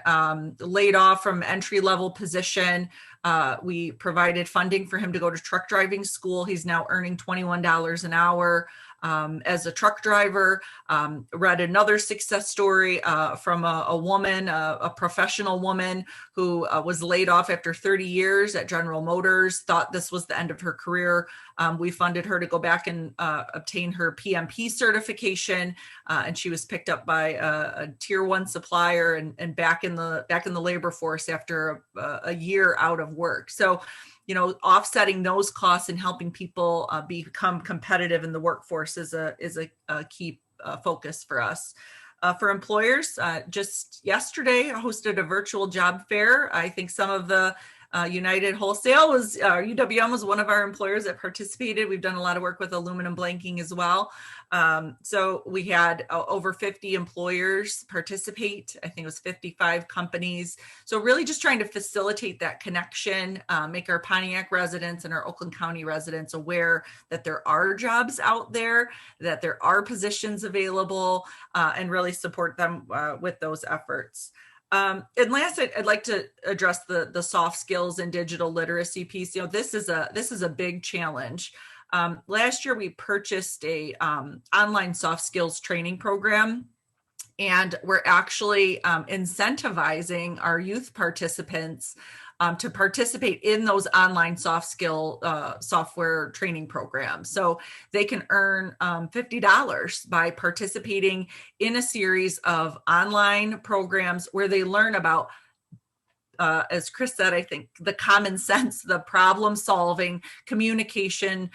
laid off from entry-level position. We provided funding for him to go to truck driving school. He's now earning $21 an hour as a truck driver. Read another success story from a woman, a professional woman who was laid off after 30 years at General Motors, thought this was the end of her career. We funded her to go back and obtain her PMP certification, and she was picked up by a tier 1 supplier and back in the labor force after a year out of work. So, offsetting those costs and helping people become competitive in the workforce is a key focus for us. For employers, just yesterday, I hosted a virtual job fair. I think some of the United Wholesale UWM was one of our employers that participated. We've done a lot of work with aluminum blanking as well. So we had over 50 employers participate. I think it was 55 companies. So really just trying to facilitate that connection, make our Pontiac residents and our Oakland County residents aware that there are jobs out there, that there are positions available, and really support them with those efforts. And last, I'd like to address the soft skills and digital literacy piece. This is a big challenge. Last year, we purchased a online soft skills training program, and we're actually incentivizing our youth participants to participate in those online soft skill software training programs. So they can earn $50 by participating in a series of online programs where they learn about, as Chris said, I think the common sense, the problem solving, communication,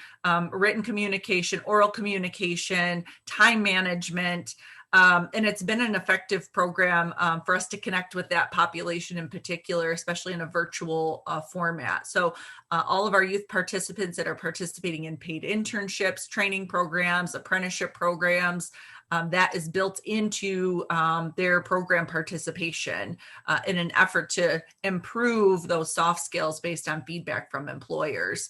written communication, oral communication, time management. And it's been an effective program for us to connect with that population in particular, especially in a virtual format. So all of our youth participants that are participating in paid internships, training programs, apprenticeship programs, that is built into their program participation in an effort to improve those soft skills based on feedback from employers.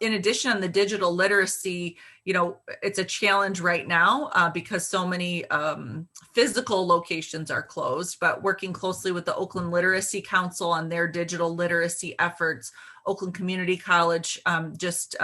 In addition, on the digital literacy, it's a challenge right now because so many physical locations are closed, but working closely with the Oakland Literacy Council on their digital literacy efforts, Oakland Community College just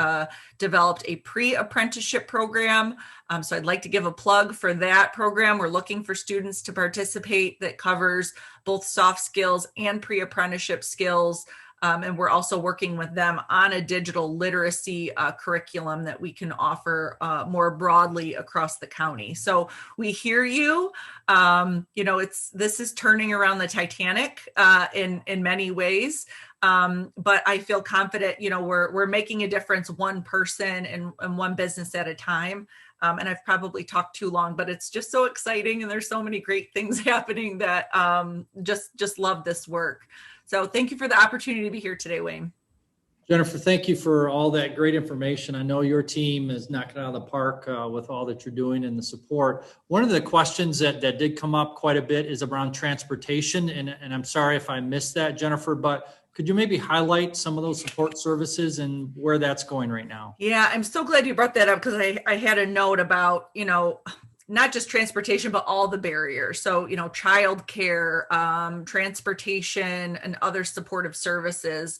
developed a pre-apprenticeship program. So I'd like to give a plug for that program. We're looking for students to participate that covers both soft skills and pre-apprenticeship skills. And we're also working with them on a digital literacy curriculum that we can offer more broadly across the county. So we hear you. This is turning around the Titanic in many ways. But I feel confident, we're making a difference one person and one business at a time. And I've probably talked too long, but it's just so exciting. And there's so many great things happening that just love this work. So thank you for the opportunity to be here today, Wayne. Jennifer, thank you for all that great information. I know your team is knocking it out of the park with all that you're doing and the support. One of the questions that did come up quite a bit is around transportation. And I'm sorry if I missed that, Jennifer, but could you maybe highlight some of those support services and where that's going right now? Yeah, I'm so glad you brought that up because I had a note about, not just transportation, but all the barriers. So, childcare, transportation, and other supportive services.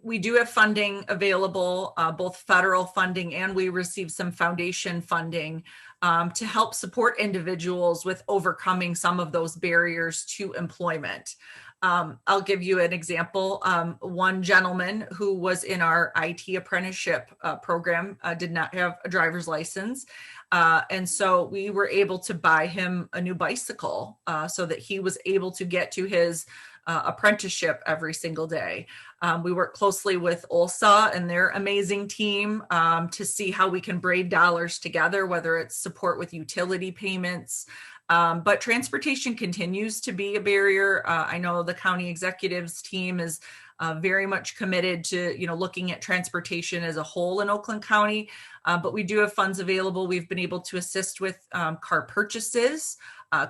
We do have funding available, both federal funding, and we receive some foundation funding to help support individuals with overcoming some of those barriers to employment. I'll give you an example. One gentleman who was in our IT apprenticeship program did not have a driver's license. And so we were able to buy him a new bicycle so that he was able to get to his apprenticeship every single day. We work closely with OLSA and their amazing team to see how we can braid dollars together, whether it's support with utility payments. But transportation continues to be a barrier. I know the county executives team is very much committed to, looking at transportation as a whole in Oakland County. But we do have funds available. We've been able to assist with car purchases,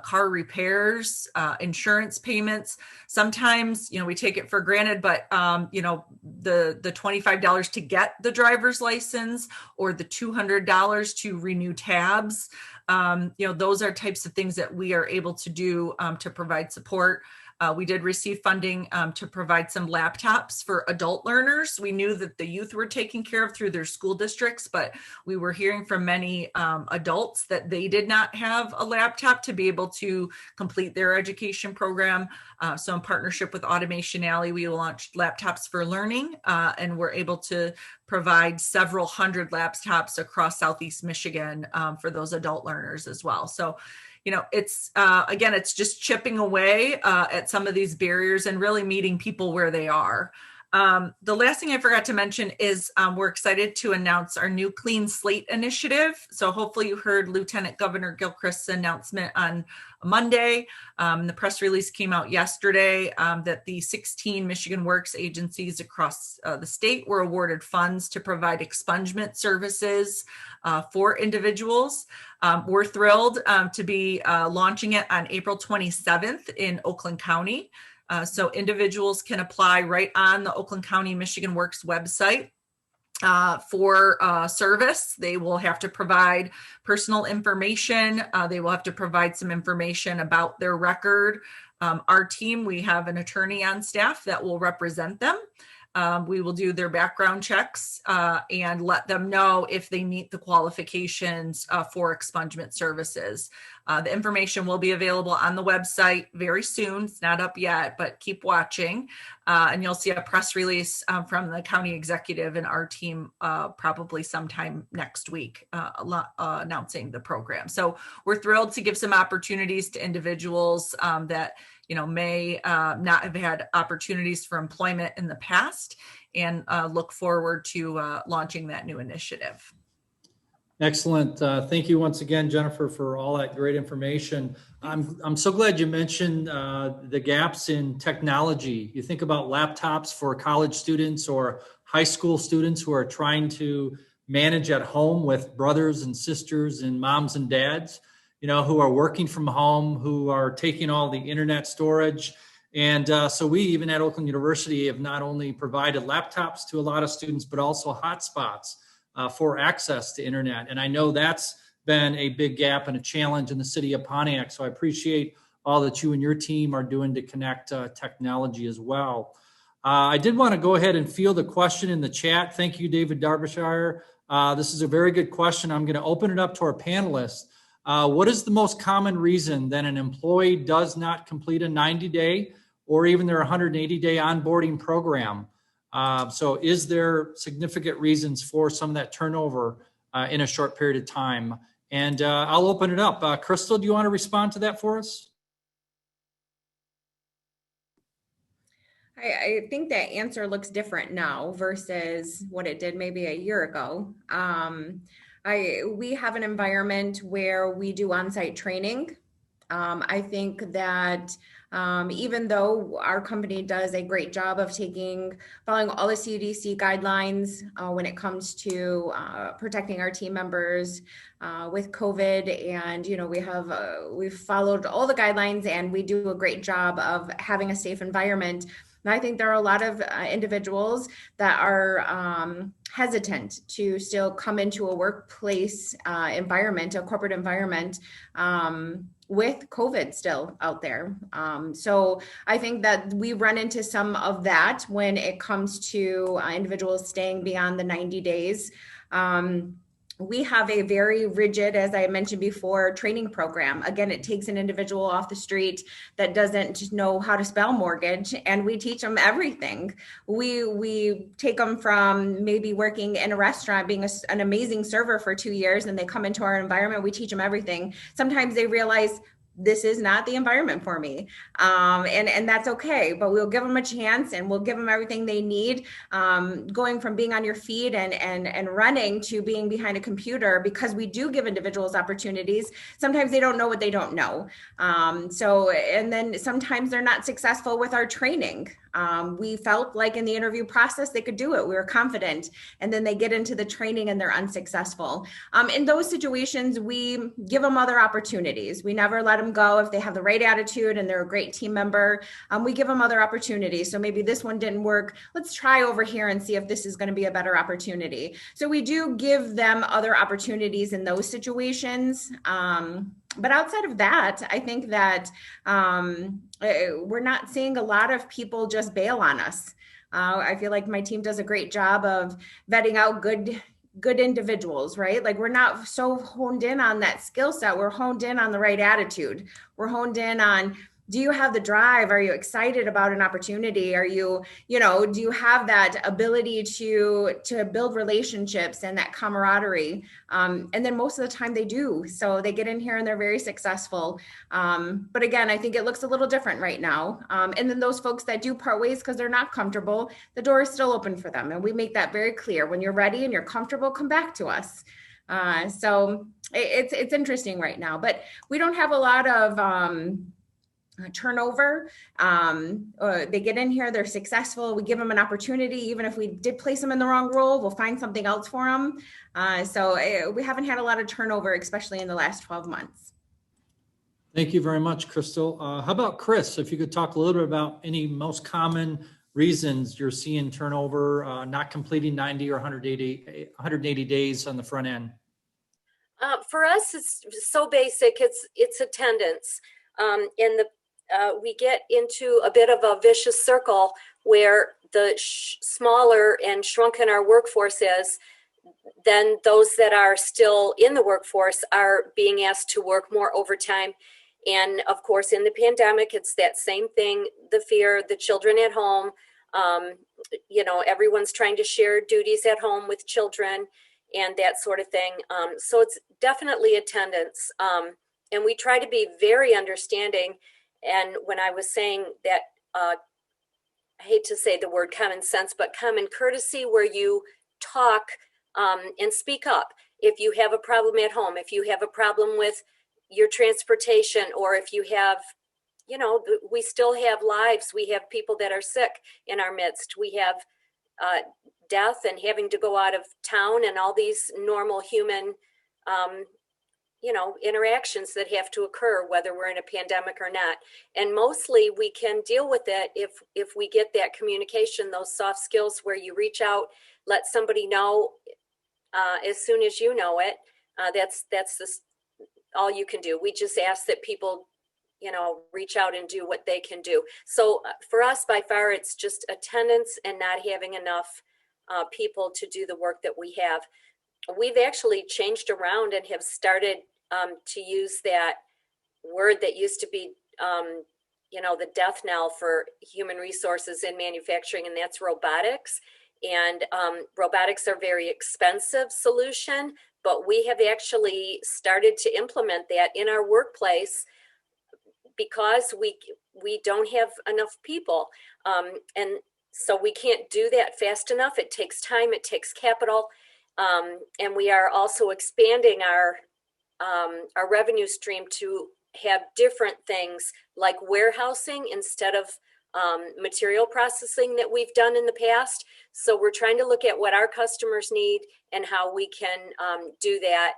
car repairs, insurance payments. Sometimes, we take it for granted, but, the $25 to get the driver's license or the $200 to renew tabs, those are types of things that we are able to do to provide support. We did receive funding to provide some laptops for adult learners. We knew that the youth were taken care of through their school districts, but we were hearing from many adults that they did not have a laptop to be able to complete their education program. So in partnership with Automation Alley, we launched Laptops for Learning, and we're able to provide several hundred laptops across Southeast Michigan for those adult learners as well. So it's again, it's just chipping away at some of these barriers and really meeting people where they are. The last thing I forgot to mention is we're excited to announce our new Clean Slate initiative. So hopefully you heard Lieutenant Governor Gilchrist's announcement on Monday. The press release came out yesterday that the 16 Michigan Works agencies across the state were awarded funds to provide expungement services for individuals. We're thrilled to be launching it on April 27th in Oakland County. So individuals can apply right on the Oakland County Michigan Works website for service. They will have to provide personal information. They will have to provide some information about their record. Our team, we have an attorney on staff that will represent them. We will do their background checks and let them know if they meet the qualifications for expungement services. The information will be available on the website very soon. It's not up yet, but keep watching. And you'll see a press release from the county executive and our team probably sometime next week announcing the program. So we're thrilled to give some opportunities to individuals that may not have had opportunities for employment in the past, and look forward to launching that new initiative. Excellent. Thank you once again, Jennifer, for all that great information. I'm so glad you mentioned the gaps in technology. You think about laptops for college students or high school students who are trying to manage at home with brothers and sisters and moms and dads, who are working from home, who are taking all the internet storage. And so we, even at Oakland University, have not only provided laptops to a lot of students, but also hotspots for access to internet. And I know that's been a big gap and a challenge in the city of Pontiac. So I appreciate all that you and your team are doing to connect technology as well. I did want to go ahead and field a question in the chat. Thank you, David Derbyshire. This is a very good question. I'm going to open it up to our panelists. What is the most common reason that an employee does not complete a 90-day or even their 180-day onboarding program. So is there significant reasons for some of that turnover in a short period of time? And I'll open it up. Crystal, do you want to respond to that for us? I think that answer looks different now versus what it did maybe a year ago. We have an environment where we do on-site training. I think that even though our company does a great job of following all the CDC guidelines when it comes to protecting our team members with COVID, and we've followed all the guidelines and we do a great job of having a safe environment. And I think there are a lot of individuals that are hesitant to still come into a workplace environment, a corporate environment, with COVID still out there. So I think that we run into some of that when it comes to individuals staying beyond the 90 days. We have a very rigid, as I mentioned before, training program. Again, it takes an individual off the street that doesn't know how to spell mortgage, and we teach them everything. We take them from maybe working in a restaurant, being an amazing server for 2 years, and they come into our environment. We teach them everything. Sometimes they realize this is not the environment for me. And that's okay, but we'll give them a chance and we'll give them everything they need. Going from being on your feet and running to being behind a computer, because we do give individuals opportunities. Sometimes they don't know what they don't know. And then sometimes they're not successful with our training. We felt like in the interview process, they could do it. We were confident. And then they get into the training and they're unsuccessful. In those situations, we give them other opportunities. We never let them go if they have the right attitude and they're a great team member. We give them other opportunities. So maybe this one didn't work. Let's try over here and see if this is going to be a better opportunity. So we do give them other opportunities in those situations. But outside of that, I think that we're not seeing a lot of people just bail on us. I feel like my team does a great job of vetting out good individuals, right? Like we're not so honed in on that skill set. We're honed in on the right attitude. We're honed in on, do you have the drive? Are you excited about an opportunity? Are you, do you have that ability to build relationships and that camaraderie? And then most of the time they do. So they get in here and they're very successful. But again, I think it looks a little different right now. And then those folks that do part ways because they're not comfortable, the door is still open for them. And we make that very clear. When you're ready and you're comfortable, come back to us. So it's interesting right now, but we don't have a lot of turnover. They get in here, they're successful. We give them an opportunity. Even if we did place them in the wrong role, we'll find something else for them. So we haven't had a lot of turnover, especially in the last 12 months. Thank you very much, Crystal. How about Chris? If you could talk a little bit about any most common reasons you're seeing turnover, not completing 90 or 180 days on the front end. For us, it's so basic. It's attendance. We get into a bit of a vicious circle where the smaller and shrunken our workforce is, then those that are still in the workforce are being asked to work more overtime. And of course, in the pandemic, it's that same thing, the fear, the children at home, everyone's trying to share duties at home with children and that sort of thing. So it's definitely attendance. And we try to be very understanding. And when I was saying that, I hate to say the word common sense, but common courtesy, where you talk and speak up. If you have a problem at home, if you have a problem with your transportation, or if you have, we still have lives. We have people that are sick in our midst. We have death and having to go out of town and all these normal human interactions that have to occur, whether we're in a pandemic or not. And mostly we can deal with it if we get that communication, those soft skills where you reach out, let somebody know as soon as you know it. That's all you can do. We just ask that people, reach out and do what they can do. So for us, by far, it's just attendance and not having enough people to do the work that we have. We've actually changed around and have started to use that word that used to be the death knell for human resources in manufacturing, and that's robotics. And robotics are a very expensive solution, but we have actually started to implement that in our workplace because we don't have enough people. And so we can't do that fast enough. It takes time, it takes capital. And we are also expanding our revenue stream to have different things like warehousing instead of material processing that we've done in the past. So we're trying to look at what our customers need and how we can do that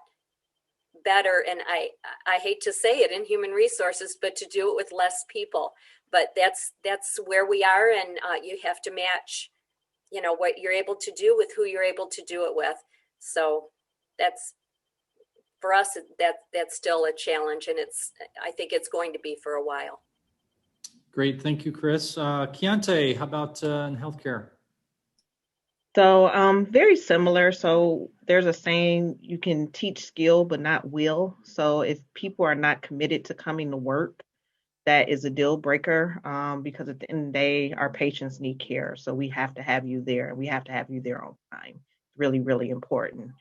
better. And I hate to say it in human resources, but to do it with less people. But that's where we are, and you have to match, what you're able to do with who you're able to do it with. So that's, for us, that's still a challenge, and I think it's going to be for a while. Great. Thank you, Chris. Keontae, how about in healthcare? So very similar. So there's a saying, you can teach skill, but not will. So if people are not committed to coming to work, that is a deal breaker, because at the end of the day, our patients need care. So we have to have you there. We have to have you there on time. It's really, really important.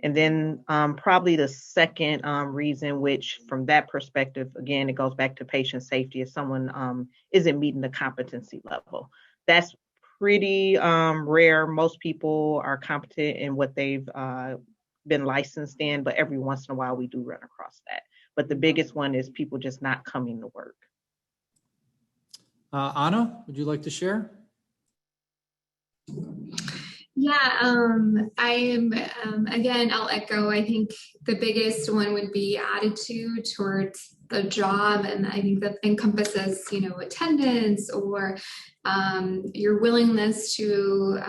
And then probably the second reason, which from that perspective, again, it goes back to patient safety, if someone isn't meeting the competency level. That's pretty rare. Most people are competent in what they've been licensed in, but every once in a while we do run across that. But the biggest one is people just not coming to work. Anna, would you like to share? Yeah, again, I'll echo, I think the biggest one would be attitude towards the job. And I think that encompasses, attendance or your willingness to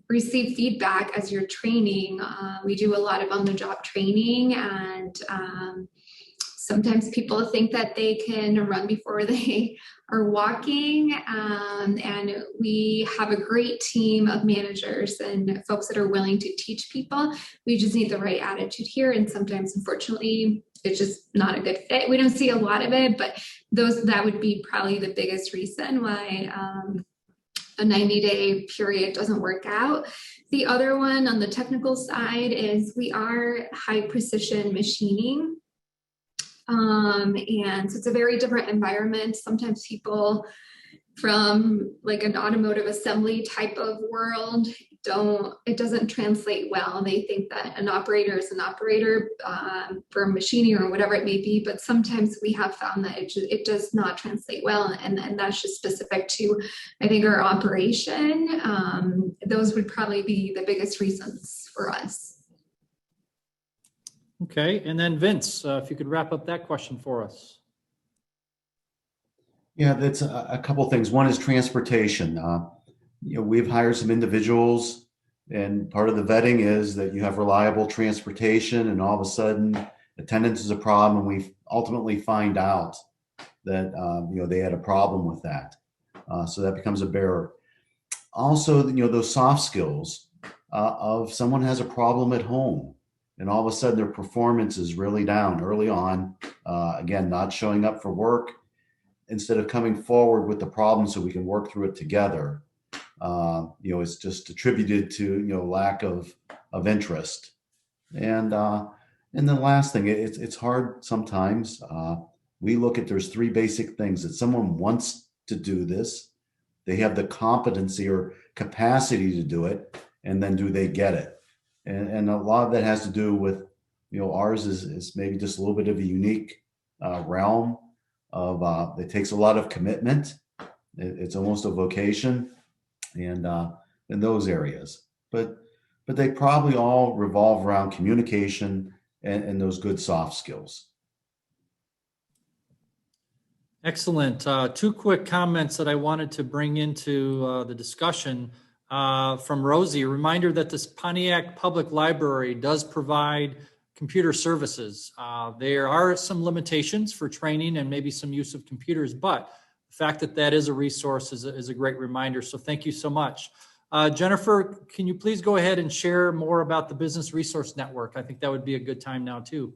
receive feedback as you're training. We do a lot of on-the-job training, and sometimes people think that they can run before they are walking, and we have a great team of managers and folks that are willing to teach people. We just need the right attitude here, and sometimes, unfortunately, it's just not a good fit. We don't see a lot of it, but that would be probably the biggest reason why a 90-day period doesn't work out. The other one on the technical side is we are high precision machining. And so it's a very different environment. Sometimes people from like an automotive assembly type of world it doesn't translate well. They think that an operator is an operator for machining or whatever it may be, but sometimes we have found that it does not translate well. And that's just specific to, I think, our operation. Those would probably be the biggest reasons for us. Okay, and then Vince, if you could wrap up that question for us. Yeah, that's a couple things. One is transportation. We've hired some individuals, and part of the vetting is that you have reliable transportation, and all of a sudden attendance is a problem, and we ultimately find out that they had a problem with that. So that becomes a barrier. Also, those soft skills of someone has a problem at home, and all of a sudden their performance is really down early on. Again, not showing up for work instead of coming forward with the problem so we can work through it together. It's just attributed to lack of interest. And the last thing, it's hard sometimes. We look at, there's three basic things: that someone wants to do this, they have the competency or capacity to do it, and then do they get it? And a lot of that has to do with, ours is maybe just a little bit of a unique realm of, it takes a lot of commitment. It's almost a vocation, and in those areas. But they probably all revolve around communication and those good soft skills. Excellent. Two quick comments that I wanted to bring into the discussion from Rosie. A reminder that this Pontiac Public Library does provide computer services. There are some limitations for training and maybe some use of computers, but the fact that that is a resource is a great reminder. So thank you so much. Jennifer, can you please go ahead and share more about the Business Resource Network? I think that would be a good time now too.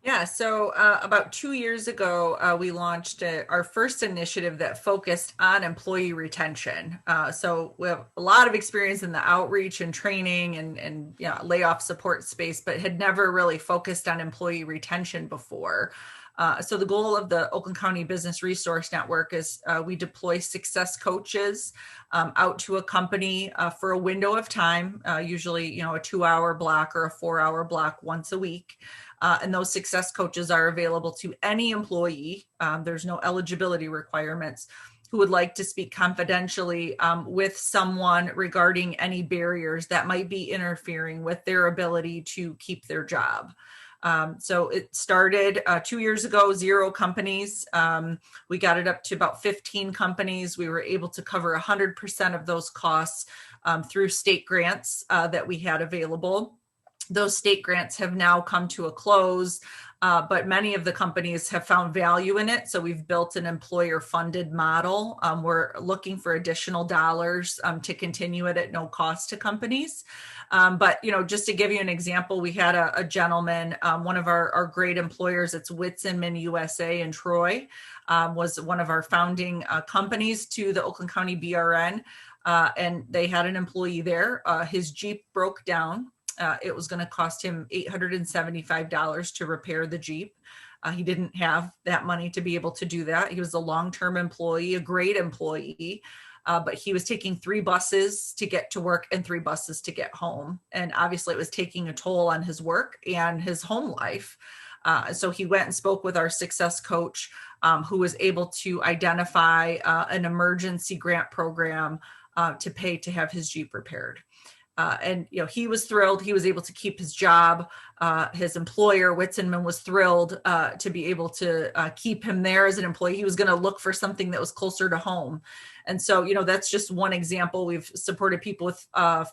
Yeah, so about 2 years ago, we launched our first initiative that focused on employee retention. So we have a lot of experience in the outreach and training and layoff support space, but had never really focused on employee retention before. So the goal of the Oakland County Business Resource Network is we deploy success coaches out to a company for a window of time, usually a 2-hour block or a 4-hour block once a week. And those success coaches are available to any employee. There's no eligibility requirements who would like to speak confidentially with someone regarding any barriers that might be interfering with their ability to keep their job. So it started 2 years ago, 0 companies. We got it up to about 15 companies. We were able to cover 100% of those costs through state grants that we had available. Those state grants have now come to a close, but many of the companies have found value in it. So we've built an employer-funded model. We're looking for additional dollars to continue it at no cost to companies. But just to give you an example, we had a gentleman, one of our great employers, it's Witzenman USA in Troy, was one of our founding companies to the Oakland County BRN, and they had an employee there. His Jeep broke down. It was going to cost him $875 to repair the Jeep. He didn't have that money to be able to do that. He was a long-term employee, a great employee, but he was taking 3 buses to get to work and 3 buses to get home. And obviously it was taking a toll on his work and his home life. So he went and spoke with our success coach, who was able to identify an emergency grant program to pay to have his Jeep repaired. And he was thrilled. He was able to keep his job. His employer, Witzenman, was thrilled to be able to keep him there as an employee. He was going to look for something that was closer to home. And so, that's just one example. We've supported people with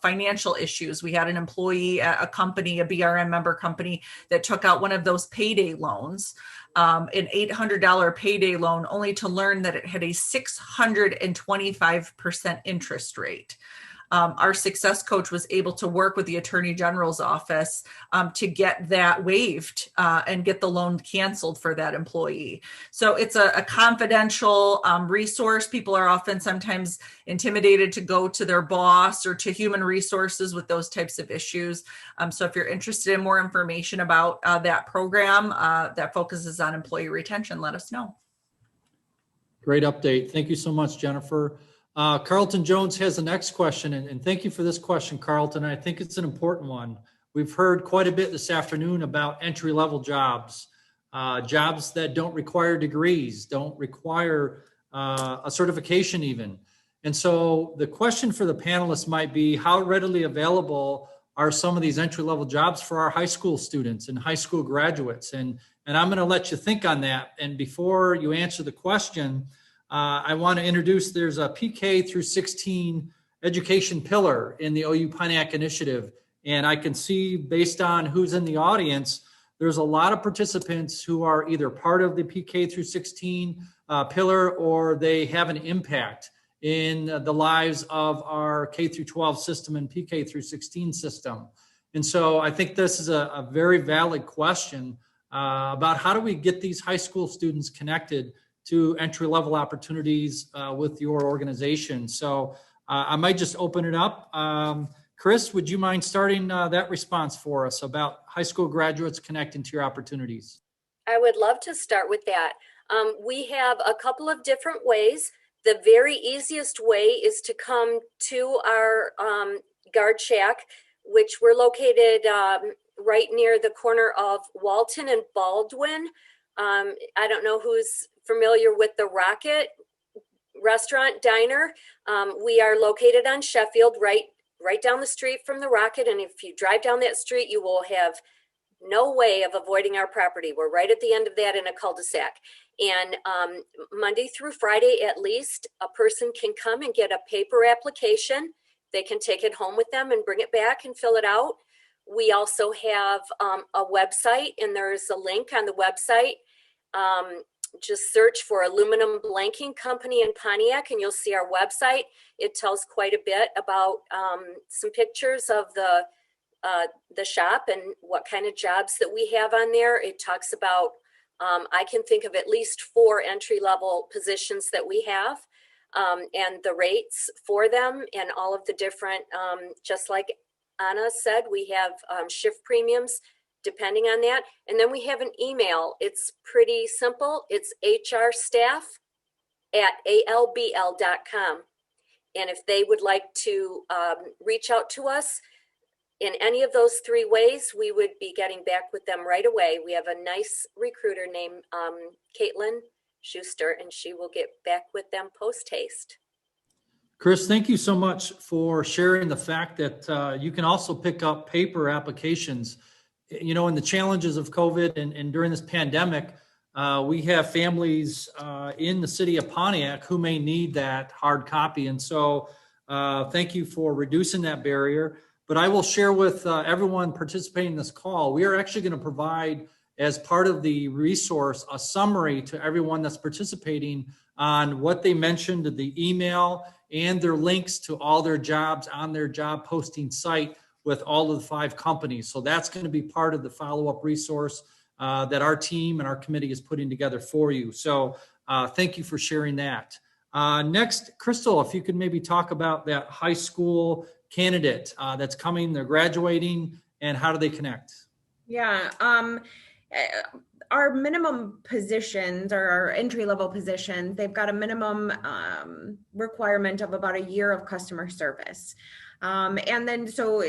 financial issues. We had an employee at a company, a BRN member company, that took out one of those payday loans, an $800 payday loan, only to learn that it had a 625% interest rate. Our success coach was able to work with the Attorney General's office to get that waived and get the loan canceled for that employee. So it's a confidential resource. People are often sometimes intimidated to go to their boss or to human resources with those types of issues. So if you're interested in more information about that program that focuses on employee retention, let us know. Great update. Thank you so much, Jennifer. Carlton Jones has the next question, and thank you for this question, Carlton. I think it's an important one. We've heard quite a bit this afternoon about entry-level jobs, jobs that don't require degrees, don't require a certification even. And so the question for the panelists might be, how readily available are some of these entry-level jobs for our high school students and high school graduates? And I'm going to let you think on that. And before you answer the question, I want to introduce, there's a PK through 16 education pillar in the OU Pontiac initiative. And I can see, based on who's in the audience, there's a lot of participants who are either part of the PK through 16 pillar, or they have an impact in the lives of our K through 12 system and PK through 16 system. And so I think this is a very valid question about how do we get these high school students connected to entry-level opportunities with your organization. So I might just open it up. Chris, would you mind starting that response for us about high school graduates connecting to your opportunities? I would love to start with that. We have a couple of different ways. The very easiest way is to come to our Guard Shack, which we're located right near the corner of Walton and Baldwin. I don't know who's familiar with the Rocket Restaurant Diner. We are located on Sheffield, right down the street from the Rocket. And if you drive down that street, you will have no way of avoiding our property. We're right at the end of that in a cul-de-sac. And Monday through Friday, at least, a person can come and get a paper application. They can take it home with them and bring it back and fill it out. We also have a website, and there's a link on the website. Just search for Aluminum Blanking Company in Pontiac, and you'll see our website. It tells quite a bit about some pictures of the the shop and what kind of jobs that we have on there. It talks about, I can think of at least 4 entry-level positions that we have, and the rates for them and all of the different, just like Anna said, we have shift premiums depending on that. And then we have an email. It's pretty simple. It's hrstaff@albl.com. And if they would like to reach out to us in any of those 3 ways, we would be getting back with them right away. We have a nice recruiter named Caitlin Schuster, and she will get back with them post-haste. Chris, thank you so much for sharing the fact that you can also pick up paper applications. You know, in the challenges of COVID and during this pandemic, we have families in the city of Pontiac who may need that hard copy. And so thank you for reducing that barrier. But I will share with everyone participating in this call, we are actually going to provide, as part of the resource, a summary to everyone that's participating on what they mentioned, the email, and their links to all their jobs on their job posting site with all of the 5 companies. So that's going to be part of the follow-up resource that our team and our committee is putting together for you. So thank you for sharing that. Next, Crystal, if you could maybe talk about that high school candidate that's coming, they're graduating, and how do they connect? Yeah. Our minimum positions, or our entry-level positions, they've got a minimum requirement of about a year of customer service. And then so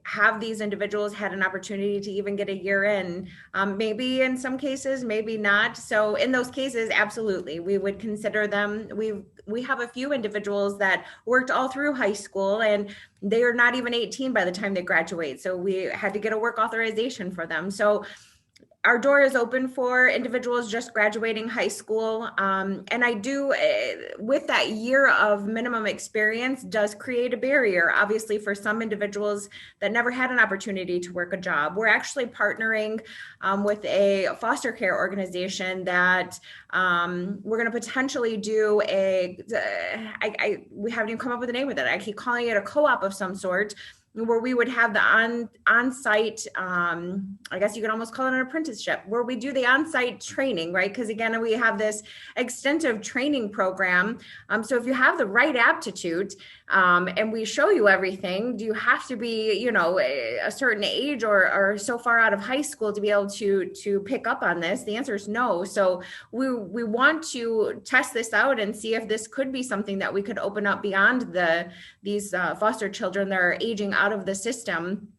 have these individuals had an opportunity to even get a year in? Maybe in some cases, maybe not. So in those cases, absolutely, we would consider them. We have a few individuals that worked all through high school, and they are not even 18 by the time they graduate. So we had to get a work authorization for them. So our door is open for individuals just graduating high school. And I do, with that year of minimum experience, does create a barrier, obviously, for some individuals that never had an opportunity to work a job. We're actually partnering with a foster care organization that we're going to potentially do we haven't even come up with a name with it. I keep calling it a co-op of some sort, where we would have the on-site, I guess you could almost call it an apprenticeship, where we do the on-site training, right? Because again, we have this extensive training program. So if you have the right aptitude and we show you everything, do you have to be, you know, a certain age or so far out of high school to be able to pick up on this? The answer is no. So we want to test this out and see if this could be something that we could open up beyond these foster children that are aging out of the system.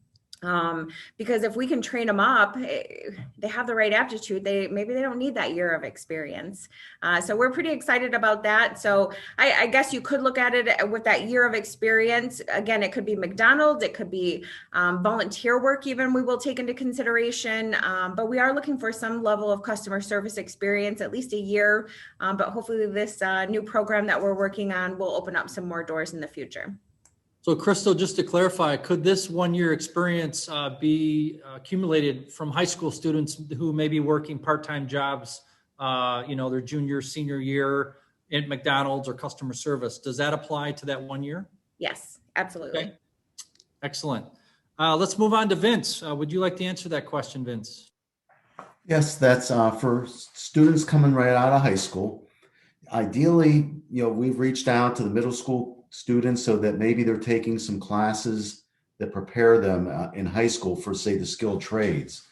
Because if we can train them up, they have the right aptitude. Maybe they don't need that year of experience. So we're pretty excited about that. So I guess you could look at it with that year of experience. Again, it could be McDonald's, it could be volunteer work even we will take into consideration. But we are looking for some level of customer service experience, at least a year. But hopefully this new program that we're working on will open up some more doors in the future. So Crystal, just to clarify, could this 1-year experience be accumulated from high school students who may be working part-time jobs, their junior, senior year in McDonald's or customer service? Does that apply to that 1 year? Yes, absolutely. Okay. Excellent. Let's move on to Vince. Would you like to answer that question, Vince? Yes, that's for students coming right out of high school. Ideally, we've reached out to the middle school students so that maybe they're taking some classes that prepare them in high school for, say, the skilled trades.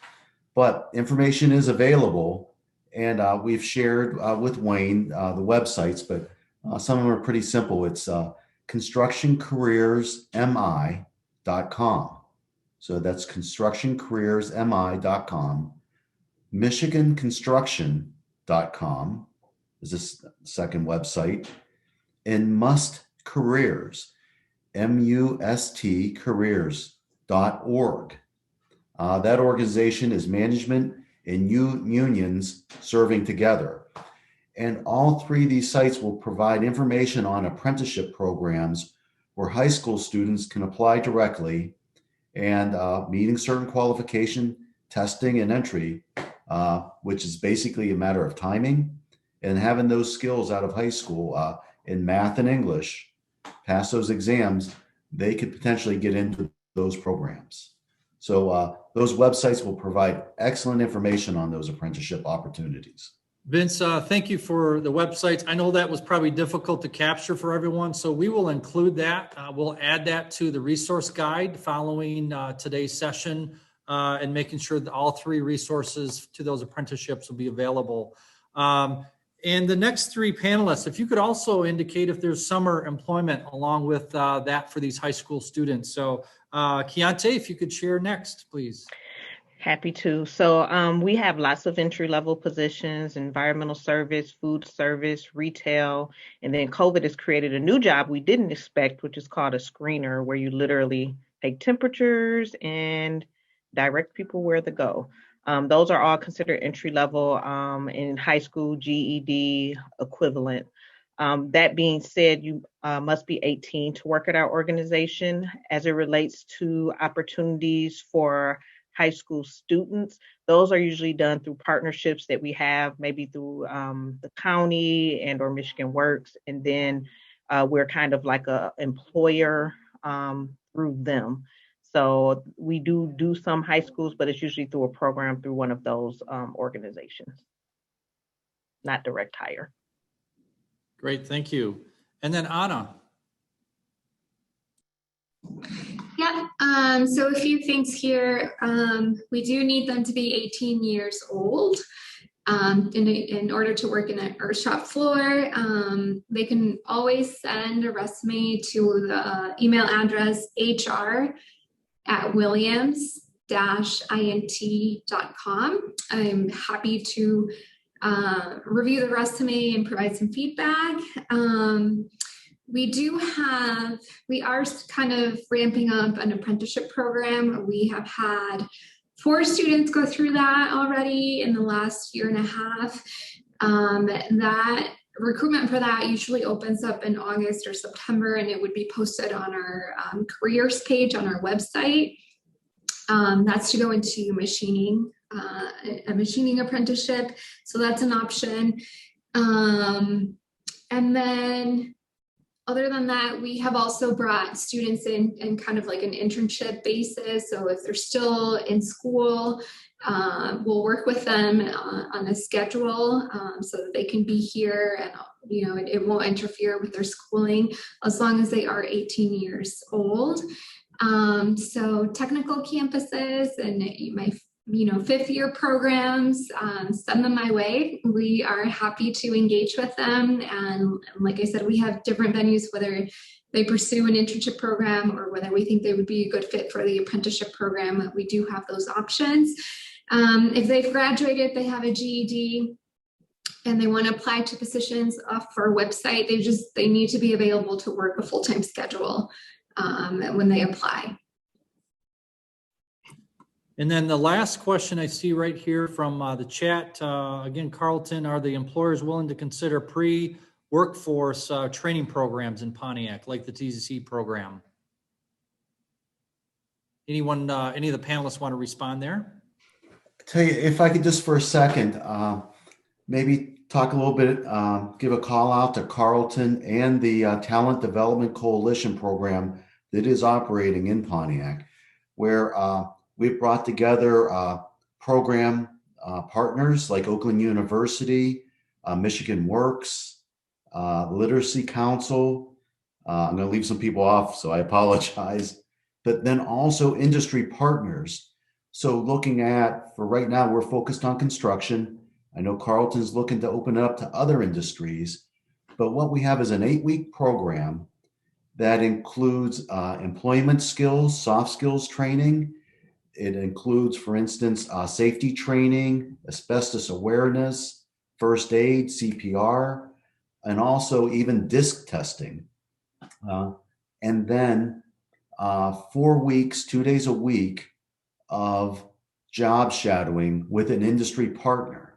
But information is available, and we've shared with Wayne the websites, but some of them are pretty simple. It's constructioncareersmi.com. So that's constructioncareersmi.com. michiganconstruction.com is this second website, and Must Careers, MUST careers.org. That organization is management and unions serving together. And all 3 of these sites will provide information on apprenticeship programs where high school students can apply directly and meeting certain qualification, testing, and entry, which is basically a matter of timing and having those skills out of high school in math and English, pass those exams, they could potentially get into those programs. So those websites will provide excellent information on those apprenticeship opportunities. Vince, thank you for the websites. I know that was probably difficult to capture for everyone, so we will include that. We'll add that to the resource guide following today's session and making sure that all 3 resources to those apprenticeships will be available. And the next 3 panelists, if you could also indicate if there's summer employment along with that for these high school students. So Keontae, if you could share next, please. Happy to. So we have lots of entry-level positions: environmental service, food service, retail, and then COVID has created a new job we didn't expect, which is called a screener, where you literally take temperatures and direct people where to go. Those are all considered entry-level in high school, GED equivalent. That being said, you must be 18 to work at our organization. As it relates to opportunities for high school students, those are usually done through partnerships that we have, maybe through the county and or Michigan Works, and then we're kind of like a employer through them. So we do some high schools, but it's usually through a program through one of those organizations, not direct hire. Great, thank you. And then Anna. Yeah, so a few things here. We do need them to be 18 years old in order to work in our shop floor. They can always send a resume to the email address hr@williams-int.com. I'm happy to review the resume and provide some feedback. We are kind of ramping up an apprenticeship program. We have had 4 students go through that already in the last year and a half. That recruitment for that usually opens up in August or September, and it would be posted on our careers page on our website. That's to go into machining, a machining apprenticeship. So that's an option. And then other than that, we have also brought students in kind of like an internship basis. So if they're still in school, we'll work with them on a schedule so that they can be here, and it won't interfere with their schooling as long as they are 18 years old. So technical campuses and my 5th-year programs, send them my way. We are happy to engage with them. And like I said, we have different venues, whether they pursue an internship program or whether we think they would be a good fit for the apprenticeship program. We do have those options. If they've graduated, they have a GED, and they want to apply to positions off our website, they need to be available to work a full-time schedule when they apply. And then the last question I see right here from the chat, again, Carlton, are the employers willing to consider pre-workforce training programs in Pontiac, like the TZC program? Anyone, any of the panelists want to respond there? Tell you, if I could just for a second, maybe talk a little bit, give a call out to Carlton and the Talent Development Coalition program that is operating in Pontiac, where we've brought together program partners like Oakland University, Michigan Works, Literacy Council. I'm going to leave some people off, so I apologize. But then also industry partners. So looking at, for right now, we're focused on construction. I know Carlton's looking to open it up to other industries. But what we have is an 8-week program that includes employment skills, soft skills training. It includes, for instance, safety training, asbestos awareness, first aid, CPR, and also even disc testing. And then 4 weeks, 2 days a week of job shadowing with an industry partner.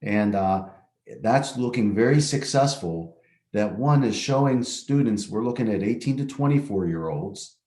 And that's looking very successful. That one is showing students, we're looking at 18 to 24-year-olds,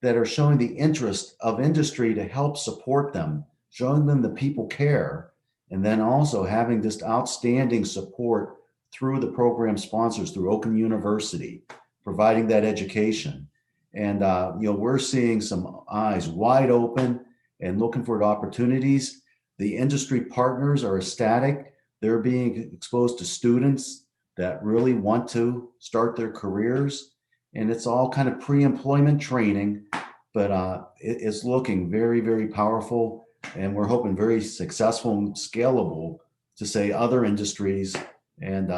that are showing the interest of industry to help support them, showing them that people care, and then also having just outstanding support through the program sponsors, through Oakland University, providing that education. And, we're seeing some eyes wide open and looking for opportunities. The industry partners are ecstatic. They're being exposed to students that really want to start their careers. And it's all kind of pre-employment training, but it's looking very, very powerful. And we're hoping very successful and scalable to say other industries and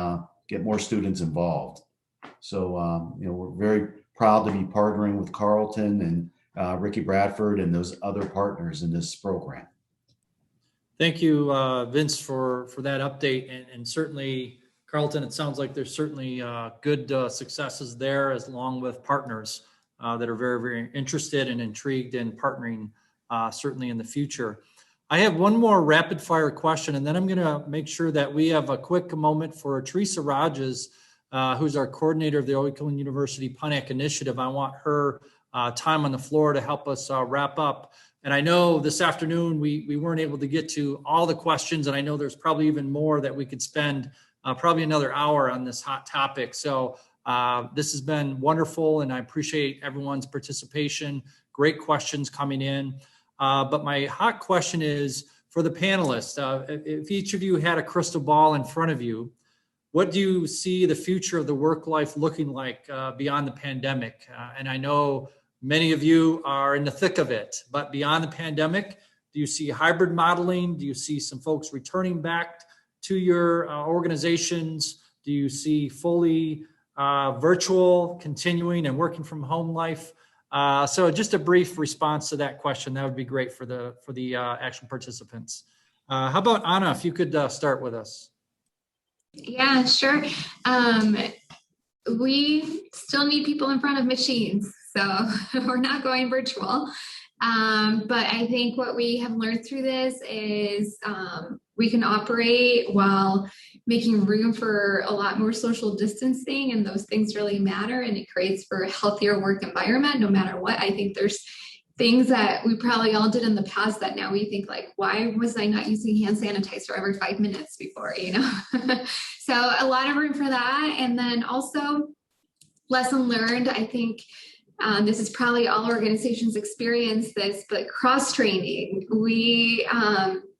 get more students involved. So, we're very proud to be partnering with Carleton and Ricky Bradford and those other partners in this program. Thank you, Vince, for that update. And certainly, Carlton, it sounds like there's certainly good successes there, as along with partners that are very, very interested and intrigued in partnering certainly in the future. I have one more rapid fire question, and then I'm going to make sure that we have a quick moment for Teresa Rogers, who's our coordinator of the Oakland University Pontiac Initiative. I want her time on the floor to help us wrap up. And I know this afternoon we weren't able to get to all the questions, and I know there's probably even more that we could spend probably another hour on this hot topic. So this has been wonderful, and I appreciate everyone's participation. Great questions coming in. But my hot question is for the panelists. If each of you had a crystal ball in front of you, what do you see the future of the work life looking like beyond the pandemic? And I know many of you are in the thick of it, but beyond the pandemic, do you see hybrid modeling? Do you see some folks returning back to your organizations? Do you see fully virtual continuing and working from home life? So just a brief response to that question, that would be great for the actual participants. How about Anna, if you could start with us? Yeah, sure. We still need people in front of machines, so we're not going virtual. But I think what we have learned through this is we can operate while making room for a lot more social distancing, and those things really matter, and it creates for a healthier work environment no matter what. I think there's things that we probably all did in the past that now we think like, why was I not using hand sanitizer every 5 minutes before, So a lot of room for that. And then also lesson learned, I think this is probably all organizations experience this, but cross-training, we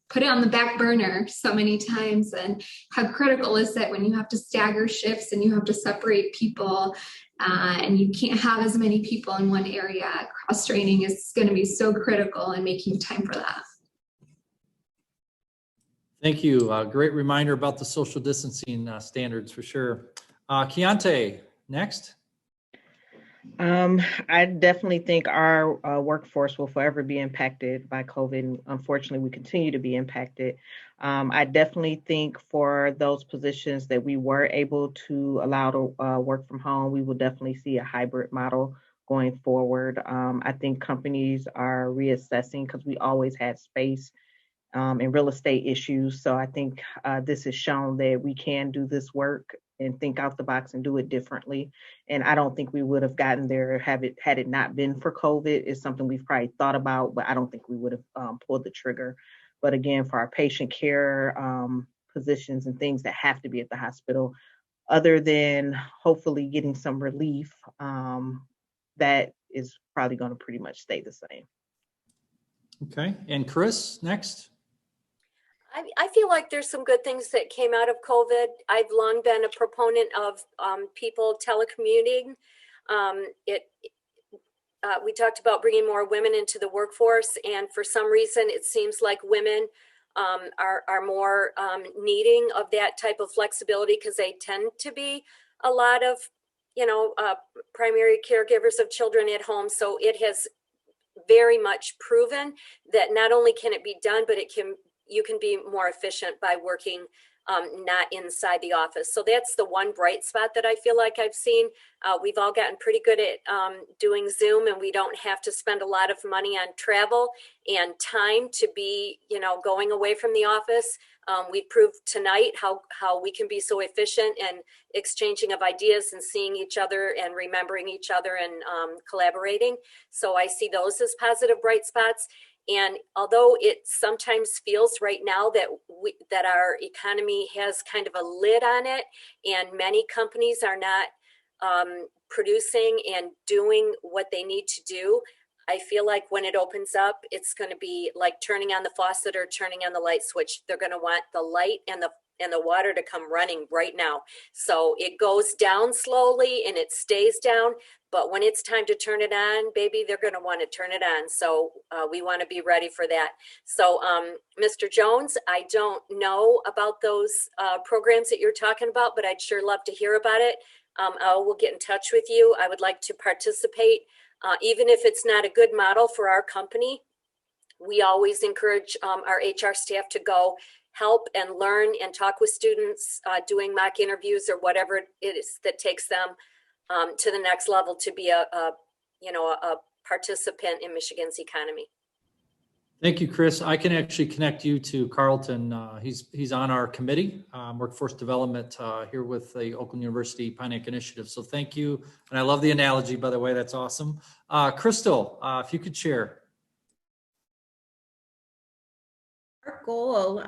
put it on the back burner so many times. And how critical is it when you have to stagger shifts and you have to separate people and you can't have as many people in one area? Cross-training is going to be so critical in making time for that. Thank you. Great reminder about the social distancing standards for sure. Keontae, next. I definitely think our workforce will forever be impacted by COVID. Unfortunately, we continue to be impacted. I definitely think for those positions that we were able to allow to work from home, we will definitely see a hybrid model going forward. I think companies are reassessing because we always had space and real estate issues. So I think this has shown that we can do this work and think out the box and do it differently. And I don't think we would have gotten there had it not been for COVID. It's something we've probably thought about, but I don't think we would have pulled the trigger. But again, for our patient care positions and things that have to be at the hospital, other than hopefully getting some relief, that is probably going to pretty much stay the same. Okay, and Chris, next. I feel like there's some good things that came out of COVID. I've long been a proponent of people telecommuting. We talked about bringing more women into the workforce, and for some reason, it seems like women are more needing of that type of flexibility because they tend to be a lot of, primary caregivers of children at home. So it has very much proven that not only can it be done, but you can be more efficient by working not inside the office. So that's the one bright spot that I feel like I've seen. We've all gotten pretty good at doing Zoom, and we don't have to spend a lot of money on travel and time to be, going away from the office. We proved tonight how we can be so efficient and exchanging of ideas and seeing each other and remembering each other and collaborating. So I see those as positive bright spots. And although it sometimes feels right now that our economy has kind of a lid on it, and many companies are not producing and doing what they need to do, I feel like when it opens up, it's going to be like turning on the faucet or turning on the light switch. They're going to want the light and the water to come running right now. So it goes down slowly and it stays down. But when it's time to turn it on, baby, they're going to want to turn it on. So we want to be ready for that. So Mr. Jones, I don't know about those programs that you're talking about, but I'd sure love to hear about it. I will get in touch with you. I would like to participate. Even if it's not a good model for our company, we always encourage our HR staff to go help and learn and talk with students, doing mock interviews or whatever it is that takes them to the next level to be a participant in Michigan's economy. Thank you, Chris. I can actually connect you to Carlton. He's on our committee, workforce development here with the Oakland University Pontiac Initiative. So thank you. And I love the analogy, by the way, that's awesome. Crystal, if you could share. Our goal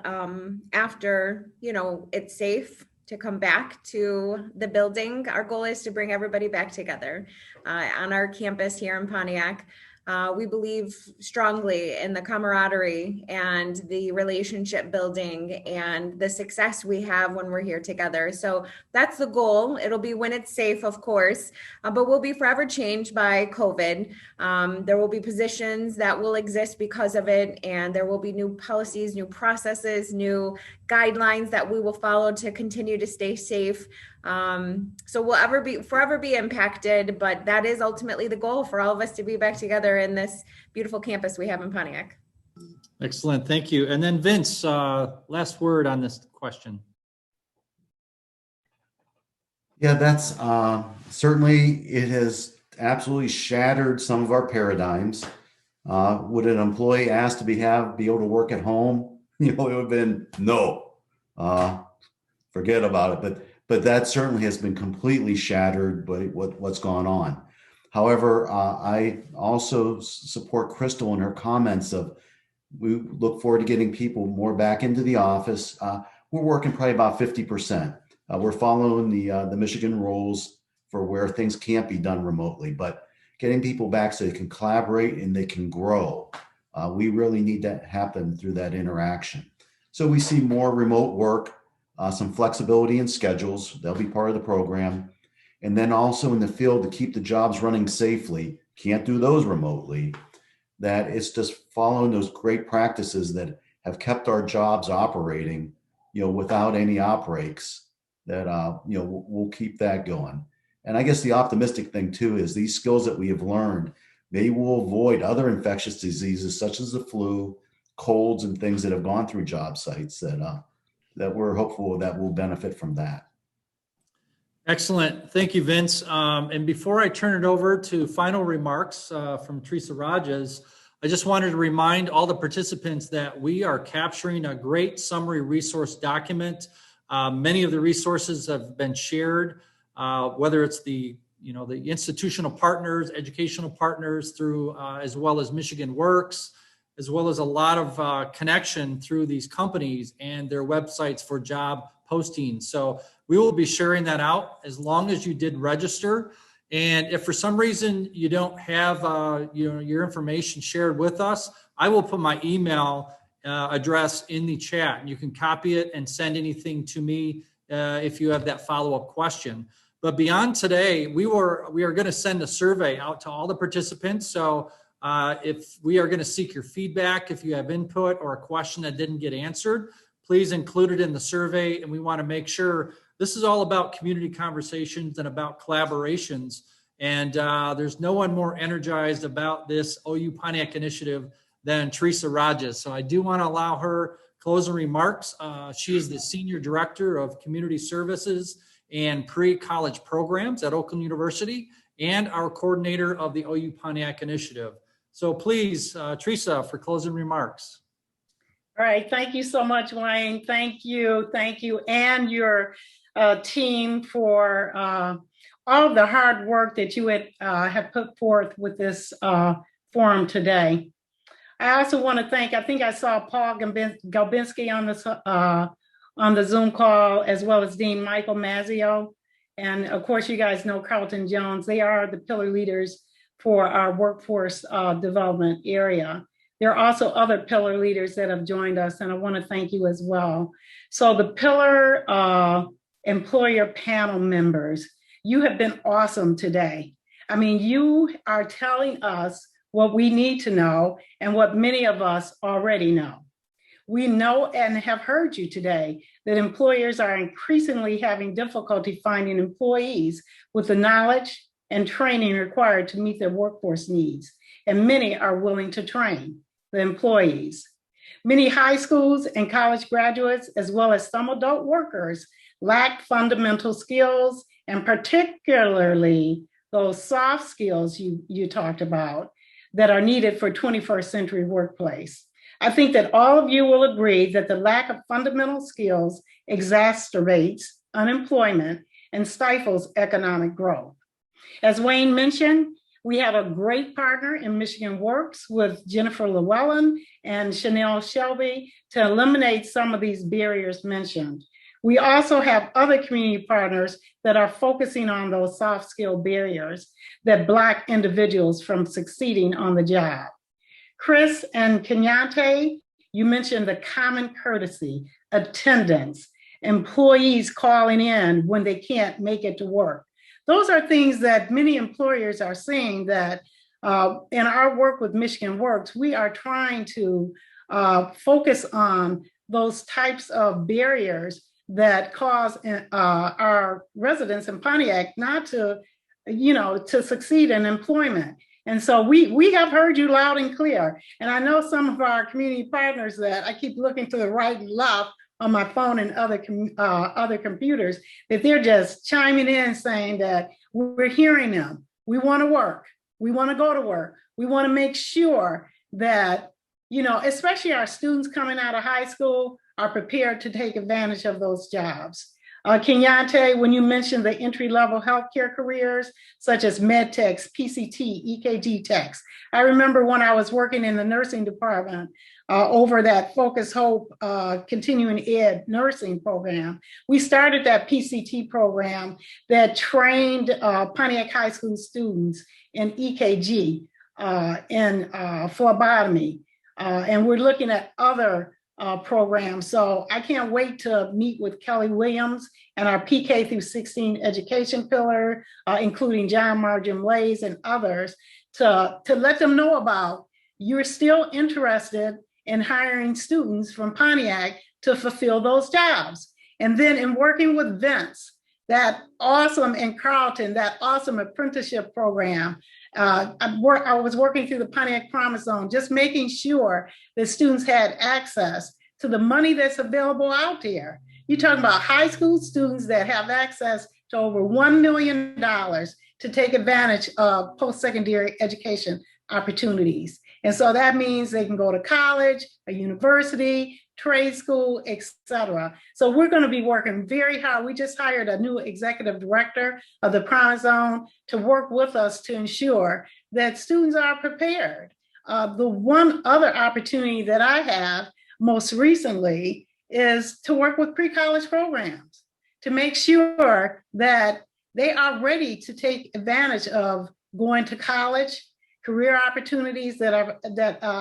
after, it's safe to come back to the building, our goal is to bring everybody back together on our campus here in Pontiac. We believe strongly in the camaraderie and the relationship building and the success we have when we're here together. So that's the goal. It'll be when it's safe, of course, but we'll be forever changed by COVID. There will be positions that will exist because of it, and there will be new policies, new processes, new guidelines that we will follow to continue to stay safe. So we'll forever be impacted, but that is ultimately the goal, for all of us to be back together in this beautiful campus we have in Pontiac. Excellent. Thank you. And then Vince, last word on this question. Yeah, that's certainly, it has absolutely shattered some of our paradigms. Would an employee ask to be able to work at home? It would have been no, forget about it. But that certainly has been completely shattered by what's gone on. However, I also support Crystal in her comments of, we look forward to getting people more back into the office. We're working probably about 50%. We're following the Michigan rules for where things can't be done remotely, but getting people back so they can collaborate and they can grow. We really need that happen through that interaction. So we see more remote work, some flexibility in schedules. They'll be part of the program. And then also in the field to keep the jobs running safely. Can't do those remotely. That it's just following those great practices that have kept our jobs operating, without any outbreaks, that, we'll keep that going. And I guess the optimistic thing too is these skills that we have learned, maybe we'll avoid other infectious diseases such as the flu, colds, and things that have gone through job sites that we're hopeful that will benefit from that. Excellent. Thank you, Vince. And before I turn it over to final remarks from Teresa Rajas, I just wanted to remind all the participants that we are capturing a great summary resource document. Many of the resources have been shared, whether it's the institutional partners, educational partners through, as well as Michigan Works, as well as a lot of connection through these companies and their websites for job postings. So we will be sharing that out as long as you did register. And if for some reason you don't have your information shared with us, I will put my email address in the chat, and you can copy it and send anything to me if you have that follow-up question. But beyond today, we are going to send a survey out to all the participants. So if we are going to seek your feedback, if you have input or a question that didn't get answered, please include it in the survey. And we want to make sure this is all about community conversations and about collaborations. And there's no one more energized about this OU Pontiac initiative than Teresa Rajas. So I do want to allow her closing remarks. She is the Senior Director of Community Services and Pre-College Programs at Oakland University and our coordinator of the OU Pontiac initiative. So please, Teresa, for closing remarks. All right. Thank you so much, Wayne. Thank you, and your team for all of the hard work that you have put forth with this forum today. I also want to thank, I think I saw Paul Galbinski on the Zoom call, as well as Dean Michael Mazzio. And of course, you guys know Carlton Jones. They are the pillar leaders for our workforce development area. There are also other pillar leaders that have joined us, and I want to thank you as well. So the pillar employer panel members, you have been awesome today. I mean, you are telling us what we need to know and what many of us already know. We know and have heard you today that employers are increasingly having difficulty finding employees with the knowledge and training required to meet their workforce needs, and many are willing to train the employees. Many high schools and college graduates, as well as some adult workers, lack fundamental skills, and particularly those soft skills you talked about that are needed for 21st century workplace. I think that all of you will agree that the lack of fundamental skills exacerbates unemployment and stifles economic growth. As Wayne mentioned, we have a great partner in Michigan Works with Jennifer Llewellyn and Chanel Shelby to eliminate some of these barriers mentioned. We also have other community partners that are focusing on those soft skill barriers that block individuals from succeeding on the job. Chris and Kenyante, you mentioned the common courtesy, attendance, employees calling in when they can't make it to work. Those are things that many employers are saying that in our work with Michigan Works, we are trying to focus on those types of barriers that cause our residents in Pontiac not to, to succeed in employment. And so we have heard you loud and clear. And I know some of our community partners that I keep looking to the right and left on my phone and other computers, that they're just chiming in saying that we're hearing them. We want to work. We want to go to work. We want to make sure that, especially our students coming out of high school are prepared to take advantage of those jobs. Kenyante, when you mentioned the entry-level healthcare careers, such as med techs, PCT, EKG techs, I remember when I was working in the nursing department over that Focus Hope continuing ed nursing program, we started that PCT program that trained Pontiac High School students in EKG and phlebotomy. And we're looking at other program. So I can't wait to meet with Kelly Williams and our PK through 16 education pillar, including John Margin Lays and others, to let them know about you're still interested in hiring students from Pontiac to fulfill those jobs. And then in working with Vince, that awesome, and Carlton, that awesome apprenticeship program. I was working through the Pontiac Promise Zone, just making sure that students had access to the money that's available out there. You're talking about high school students that have access to over $1 million to take advantage of post-secondary education opportunities. And so that means they can go to college, a university, trade school, etc. So we're going to be working very hard. We just hired a new executive director of the Promise Zone to work with us to ensure that students are prepared. The one other opportunity that I have most recently is to work with pre-college programs to make sure that they are ready to take advantage of going to college, career opportunities that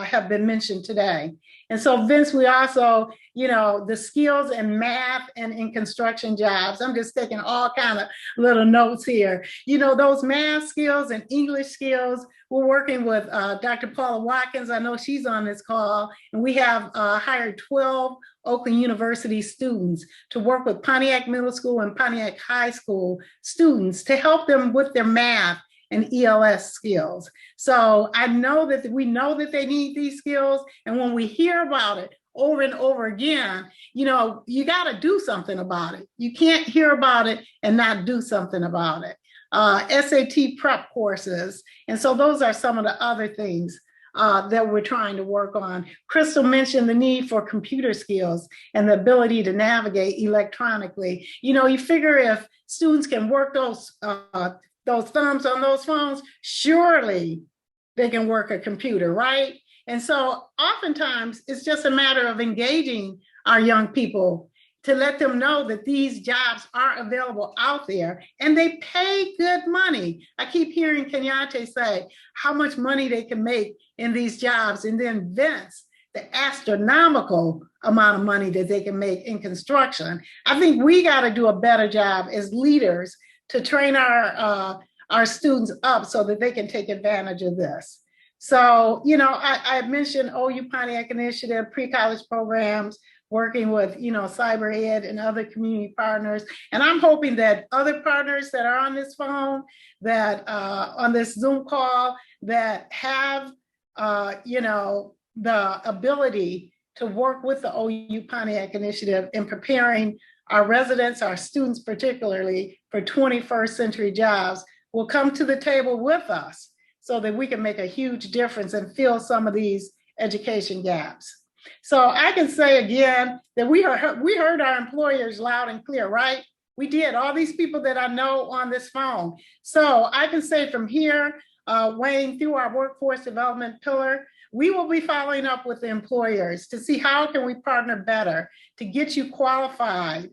have been mentioned today. And so Vince, we also, the skills in math and in construction jobs, I'm just taking all kind of little notes here. Those math skills and English skills, we're working with Dr. Paula Watkins. I know she's on this call, and we have hired 12 Oakland University students to work with Pontiac Middle School and Pontiac High School students to help them with their math and ELS skills. So I know that we know that they need these skills. And when we hear about it over and over again, you got to do something about it. You can't hear about it and not do something about it. SAT prep courses. And so those are some of the other things that we're trying to work on. Crystal mentioned the need for computer skills and the ability to navigate electronically. You figure if students can work those thumbs on those phones, surely they can work a computer, right? And so oftentimes it's just a matter of engaging our young people, to let them know that these jobs are available out there and they pay good money. I keep hearing Kenyante say how much money they can make in these jobs, and then Vince, the astronomical amount of money that they can make in construction. I think we got to do a better job as leaders to train our students up so that they can take advantage of this. So, you know, I mentioned OU Pontiac Initiative, pre-college programs, working with, you know, Cyber Ed and other community partners. And I'm hoping that other partners that are on this phone, that on this Zoom call, that have, you know, the ability to work with the OU Pontiac Initiative in preparing our residents, our students particularly, for 21st century jobs, will come to the table with us so that we can make a huge difference and fill some of these education gaps. So I can say again that we heard our employers loud and clear, right? We did, all these people that I know on this phone. So I can say from here, Wayne, through our workforce development pillar, we will be following up with the employers to see how can we partner better to get you qualified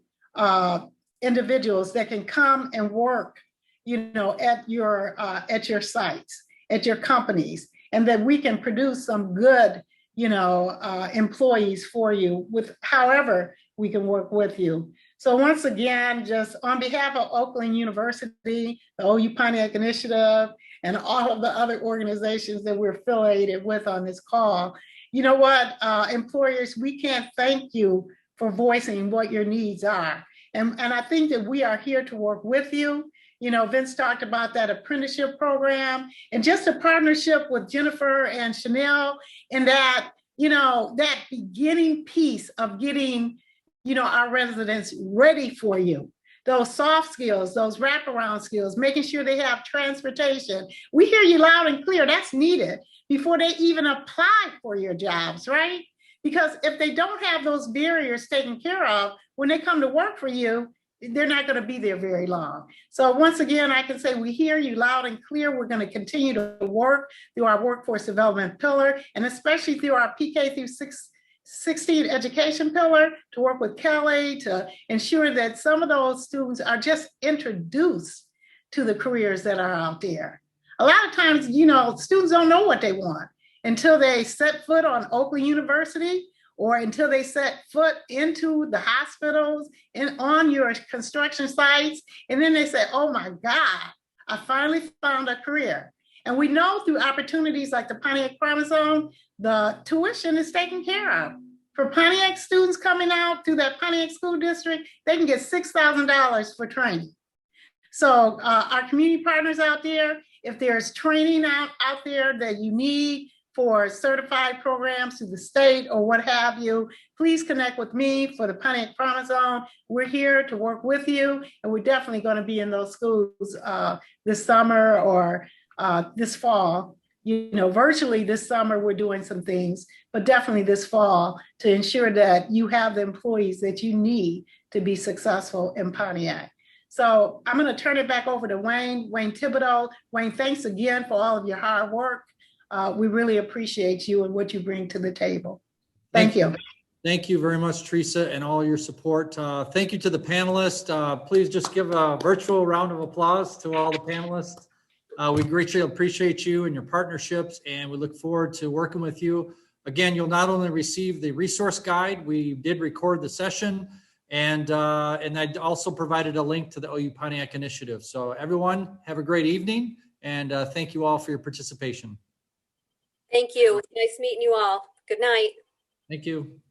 individuals that can come and work, you know, at your sites, at your companies, and that we can produce some good, you know, employees for you with however we can work with you. So once again, just on behalf of Oakland University, the OU Pontiac Initiative, and all of the other organizations that we're affiliated with on this call, you know what, employers, we can't thank you for voicing what your needs are. And I think that we are here to work with you. You know, Vince talked about that apprenticeship program and just a partnership with Jennifer and Chanel, and that, you know, that beginning piece of getting, you know, our residents ready for you. Those soft skills, those wraparound skills, making sure they have transportation. We hear you loud and clear. That's needed before they even apply for your jobs, right? Because if they don't have those barriers taken care of, when they come to work for you, they're not going to be there very long. So once again, I can say we hear you loud and clear. We're going to continue to work through our workforce development pillar, and especially through our PK through 16 education pillar, to work with Kelly to ensure that some of those students are just introduced to the careers that are out there. A lot of times, you know, students don't know what they want until they set foot on Oakland University, or until they set foot into the hospitals and on your construction sites. And then they say, oh my God, I finally found a career. And we know through opportunities like the Pontiac Promise Zone, the tuition is taken care of. For Pontiac students coming out through that Pontiac School District, they can get $6,000 for training. So our community partners out there, if there's training out there that you need for certified programs through the state or what have you, please connect with me for the Pontiac Promise Zone. We're here to work with you, and we're definitely going to be in those schools this summer or this fall. You know, virtually this summer we're doing some things, but definitely this fall to ensure that you have the employees that you need to be successful in Pontiac. So I'm going to turn it back over to Wayne Thibodeau. Wayne, thanks again for all of your hard work. We really appreciate you and what you bring to the table. Thank you. Thank you very much, Teresa, and all your support. Thank you to the panelists. Please just give a virtual round of applause to all the panelists. We greatly appreciate you and your partnerships, and we look forward to working with you. Again, you'll not only receive the resource guide, we did record the session, and I also provided a link to the OU Pontiac Initiative. So everyone, have a great evening, and thank you all for your participation. Thank you. It's nice meeting you all. Good night. Thank you.